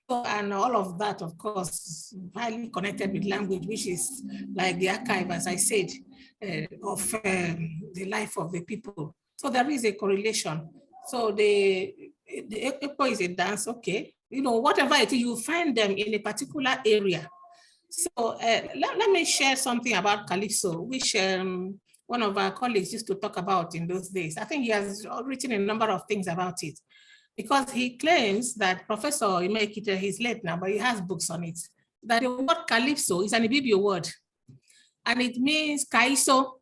So, and all of that, of course, highly connected with language, which is like the archive, as I said, of the life of the people. So there is a correlation. So the Ekpo is a dance, okay. You know, whatever it is, you find them in a particular area. So let me share something about Calypso, which one of our colleagues used to talk about in those days. I think he has written a number of things about it, because he claims that Professor Imekite, he's late now, but he has books on it, that the word Calypso is an Ibibio word, and it means Kaiso,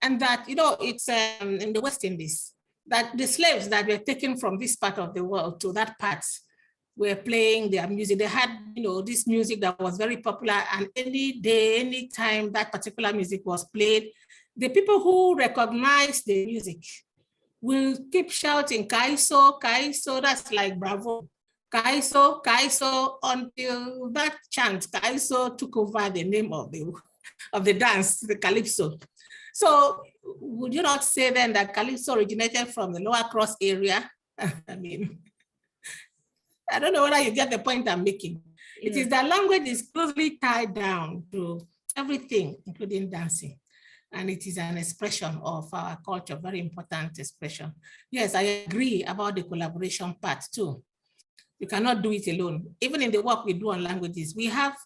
And that, it's in the West Indies, that the slaves that were taken from this part of the world to that part were playing their music. They had, this music that was very popular, and any day, any time that particular music was played, the people who recognize the music will keep shouting, Kaiso, Kaiso, that's like bravo. Kaiso, Kaiso, until that chant, Kaiso took over the name of the dance, the Calypso. So would you not say then that Calypso originated from the Lower Cross area? I mean, I don't know whether you get the point I'm making. Yeah. It is that language is closely tied down to everything, including dancing. And it is an expression of our culture, very important expression. Yes, I agree about the collaboration part too. You cannot do it alone. Even in the work we do on languages, we have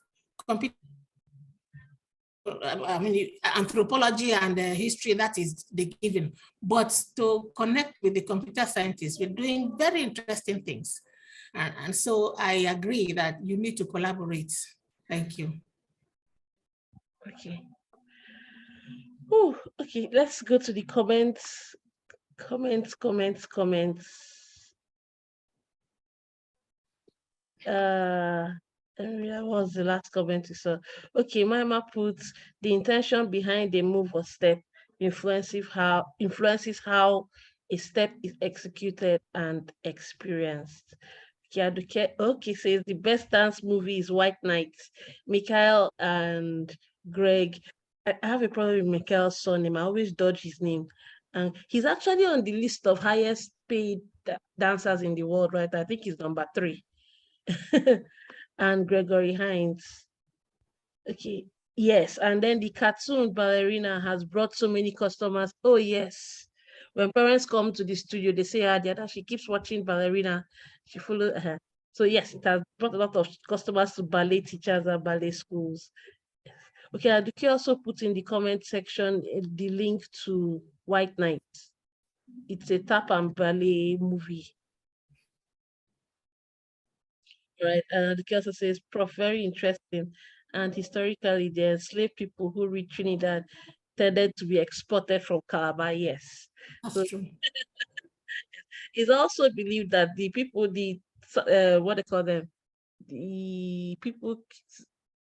anthropology and history, that is the given. But to connect with the computer scientists, we're doing very interesting things. And so I agree that you need to collaborate. Thank you. Okay. Oh, okay, let's go to the comments. Comments. What was the last comment you saw? Okay, Mama puts the intention behind the move or step influences how a step is executed and experienced. Okay, says the best dance movie is White Nights. Mikhail and Greg. I have a problem with Mikhail's surname. I always dodge his name. And he's actually on the list of highest paid dancers in the world, right? I think he's number 3. And Gregory Hines. Okay, yes. And then the cartoon ballerina has brought so many customers. Oh, yes. When parents come to the studio, they say, Dada, she keeps watching ballerina. She follows her. So yes, it has brought a lot of customers to ballet teachers and ballet schools. Okay, Aduke also put in the comment section the link to White Nights. It's a tap and ballet movie. Right, and Aduke also says, Prof, very interesting. And historically, the enslaved people who reached Trinidad tended to be exported from Calabar, yes. That's true. It's also believed that the people, what they call them, the people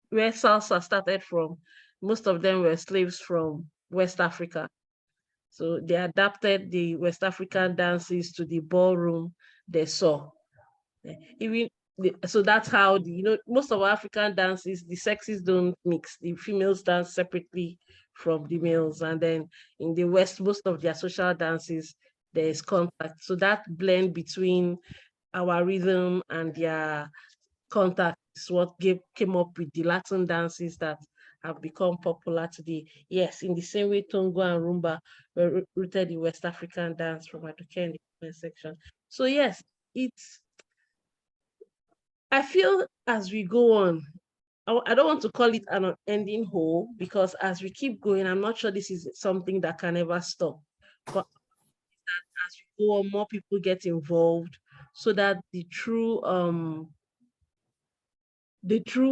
where salsa started from, most of them were slaves from West Africa. So they adapted the West African dances to the ballroom they saw. So that's how most of African dances, the sexes don't mix. The females dance separately from the males, and then in the West, most of their social dances, there is contact. So that blend between our rhythm and their contact is what came up with the Latin dances that have become popular today. Yes, in the same way, Tongo and Rumba were rooted in West African dance from Aduke in the comment section. So yes, I feel as we go on, I don't want to call it an ending whole, because as we keep going, I'm not sure this is something that can ever stop. But as we go on, more people get involved, so that the true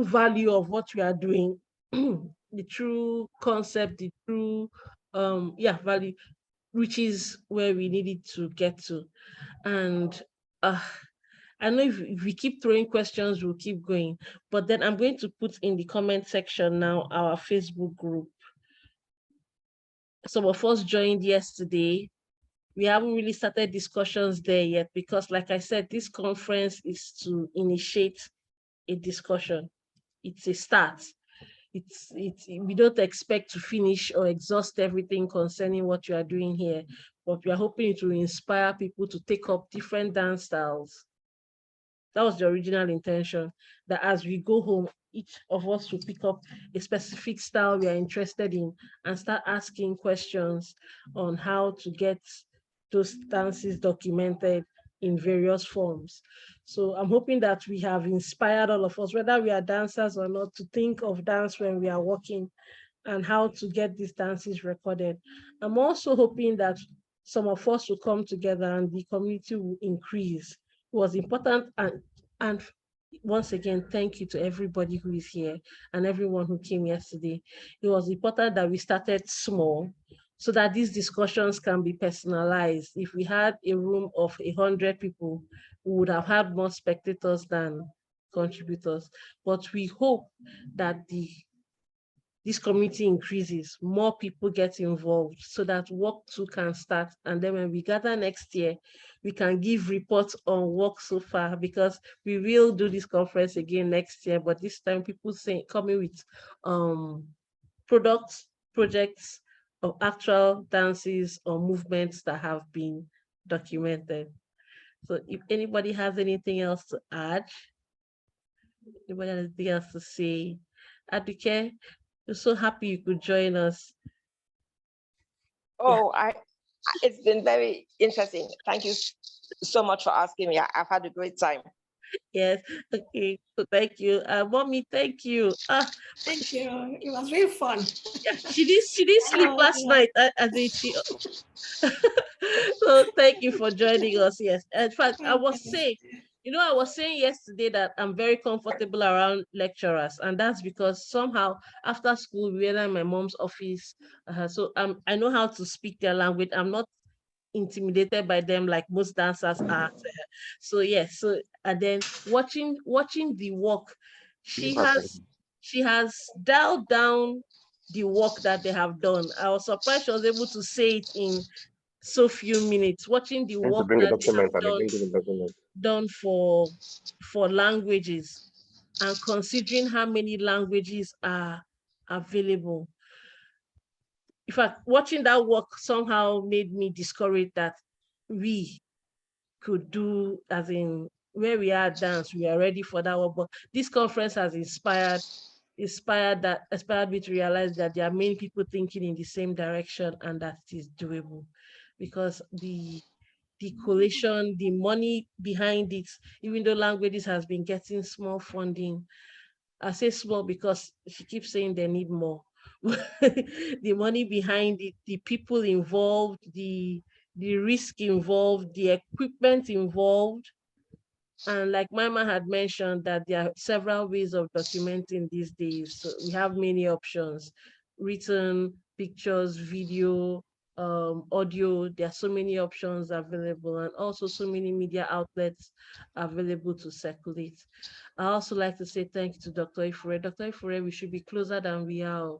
value of what we are doing, the true concept, the true value, which is where we need it to get to. And I know if we keep throwing questions, we'll keep going. But then I'm going to put in the comment section now our Facebook group. Some of us joined yesterday. We haven't really started discussions there yet, because like I said, this conference is to initiate a discussion. It's a start. We don't expect to finish or exhaust everything concerning what you are doing here, but we are hoping to inspire people to take up different dance styles. That was the original intention, that as we go home, each of us will pick up a specific style we are interested in and start asking questions on how to get those dances documented in various forms. So I'm hoping that we have inspired all of us, whether we are dancers or not, to think of dance when we are working and how to get these dances recorded. I'm also hoping that some of us will come together and the community will increase. It was important, and once again, thank you to everybody who is here and everyone who came yesterday. It was important that we started small so that these discussions can be personalized. If we had a room of 100 people, we would have had more spectators than contributors. But we hope that this community increases, more people get involved so that work too can start. And then when we gather next year, we can give reports on work so far, because we will do this conference again next year, but this time people coming with products, projects of actual dances or movements that have been documented. So if anybody has anything else to add, anybody has anything else to say, Aduke, we're so happy you could join us. Oh, it's been very interesting. Thank you so much for asking me. I've had a great time. Yes, okay, so thank you. Mommy, thank you. Thank you. It was really fun. Yeah, she didn't sleep last night. As in she so thank you for joining us. Yes. In fact, I was saying yesterday that I'm very comfortable around lecturers, and that's because somehow after school we were in my mom's office. So I know how to speak their language. I'm not intimidated by them like most dancers are. So yes, and then watching the work, she has dialed down the work that they have done. I was surprised she was able to say it in so few minutes, watching the To work bring a that they document have and they bring the document. done for languages, and considering how many languages are available. In fact, watching that work somehow made me discouraged that we could do, as in where we are dance, we are ready for that work. But this conference has inspired me to realize that there are many people thinking in the same direction and that it is doable, because the collation, the money behind it, even though languages has been getting small funding. I say small because she keeps saying they need more. The money behind it, the people involved, the risk involved, the equipment involved. And like Mama had mentioned, that there are several ways of documenting these days. So we have many options: written, pictures, video, audio. There are so many options available, and also so many media outlets available to circulate. I also like to say thank you to Dr. Ifure. Dr. Ifure, we should be closer than we are.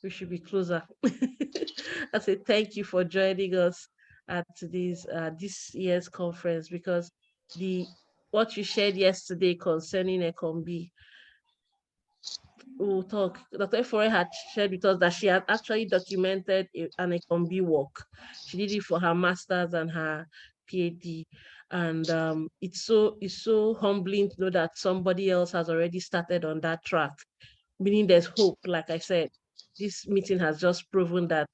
We should be closer. I say thank you for joining us at this year's conference, because what you shared yesterday concerning Ekombi, we'll talk. Dr. Efore had shared with us that she had actually documented an Ekombi work. She did it for her master's and her PhD. And it's so humbling to know that somebody else has already started on that track, meaning there's hope. Like I said, this meeting has just proven that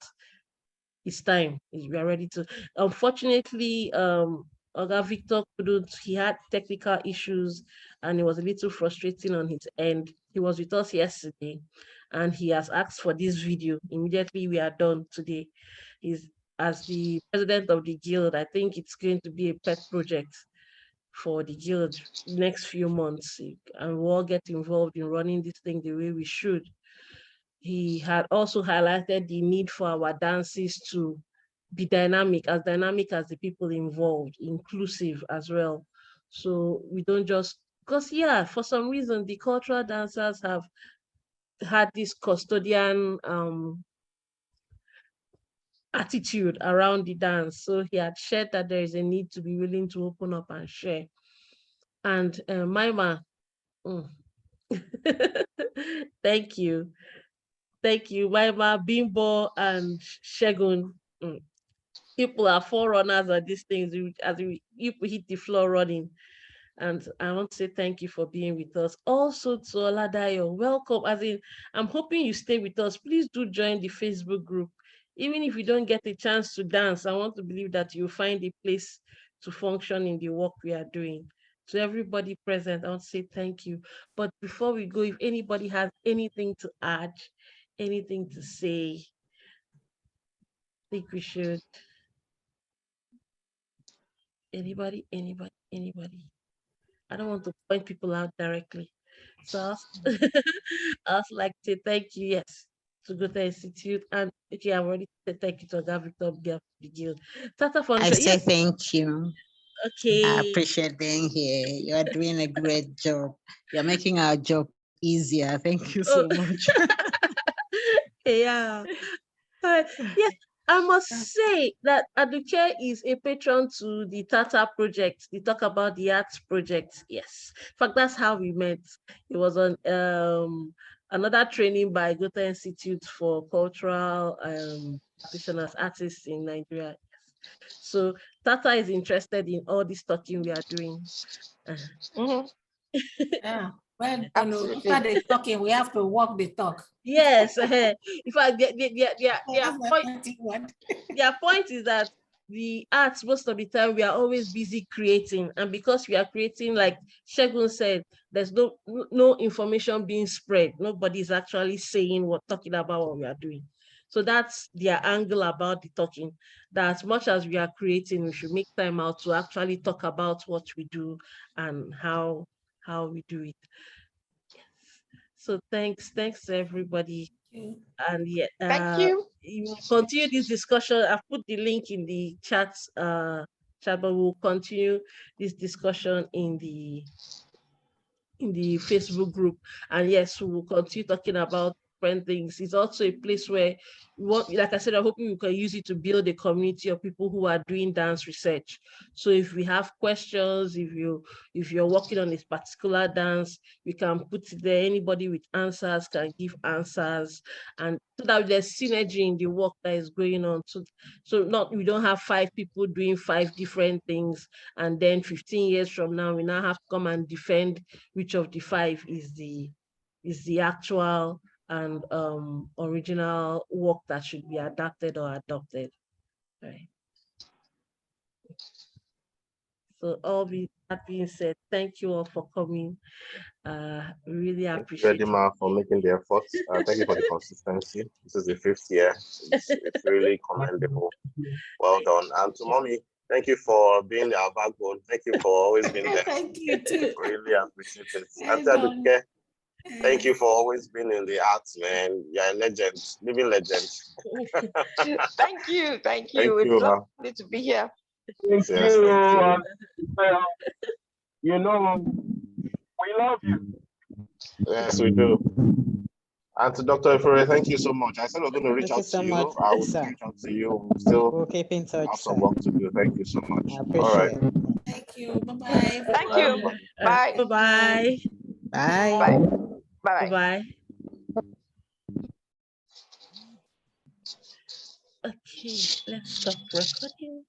it's time. We are ready to. Unfortunately, Oga Victor couldn't. He had technical issues, and it was a little frustrating on his end. He was with us yesterday, and he has asked for this video. Immediately, we are done today. He's As the president of the guild, I think it's going to be a pet project for the guild next few months, and we'll all get involved in running this thing the way we should. He had also highlighted the need for our dances to be dynamic as the people involved, inclusive as well. So we don't just, because yeah, for some reason, the cultural dancers have had this custodian attitude around the dance. So he had shared that there is a need to be willing to open up and share. And Maima, thank you. Thank you, Maima, Bimbo, and Shegun. People are forerunners of these things as we hit the floor running. And I want to say thank you for being with us. Also to Oladayo, welcome. As in, I'm hoping you stay with us. Please do join the Facebook group. Even if you don't get a chance to dance, I want to believe that you'll find a place to function in the work we are doing. To everybody present, I want to say thank you. But before we go, if anybody has anything to add, anything to say, I think we should. Anybody? I don't want to point people out directly. So I also like to say thank you. Yes. to go to Institute. And okay, I've already said thank you to Oga Victor Bigil. Tata I Foundation. say Yes. thank you. I Okay. appreciate being here. You are doing a great job. You're making our job easier. Thank you so much. Yeah. Yes, I must say that Aduke is a patron to the Tata project, the Talk About the Arts project. Yes. In fact, that's how we met. It was on another training by Goethe Institute for Cultural Practitioners, Artists in Nigeria. Yes. So Tata is interested in all this talking we are doing. Yeah. Well, after the talking, we have to walk the talk. Yes. In fact, their point is that the arts, most of the time, we are always busy creating. And because we are creating, like Shegun said, there's no information being spread. Nobody's actually saying what, talking about what we are doing. So that's their angle about the talking, that as much as we are creating, we should make time out to actually talk about what we do and how we do it. Yes. So thanks everybody. And yeah, Thank you. you will continue this discussion. I've put the link in the chat, but we'll continue this discussion in the Facebook group. And yes, we will continue talking about different things. It's also a place where, like I said, I'm hoping we can use it to build a community of people who are doing dance research. So if we have questions, if you're working on this particular dance, we can put it there. Anybody with answers can give answers, and so that there's synergy in the work that is going on. So not we don't have 5 people doing 5 different things, and then 15 years from now we now have to come and defend which of the 5 is the actual and original work that should be adapted or adopted. Right. So that being said, thank you all for coming. Really appreciate it. For making the efforts. Thank you for the consistency. This is the 5th year. It's really commendable. Well done. And to Mommy, thank you for being our backbone. Thank you for always being there. Thank you too. Really appreciate it. And thank you for always being in the arts, man. You're a legend, living legend. Thank you. It's lovely to be here. Thank you. You know, we love you. Yes, we do. And to Dr. Efere, thank you so much. I said I was going to reach out to you. I will reach out to you. We'll keep in touch. Have some work to do. Thank you so much. I appreciate it. Thank you. Bye-bye. Thank you. Bye. Bye-bye. Bye. Bye. Bye. Okay, let's stop recording.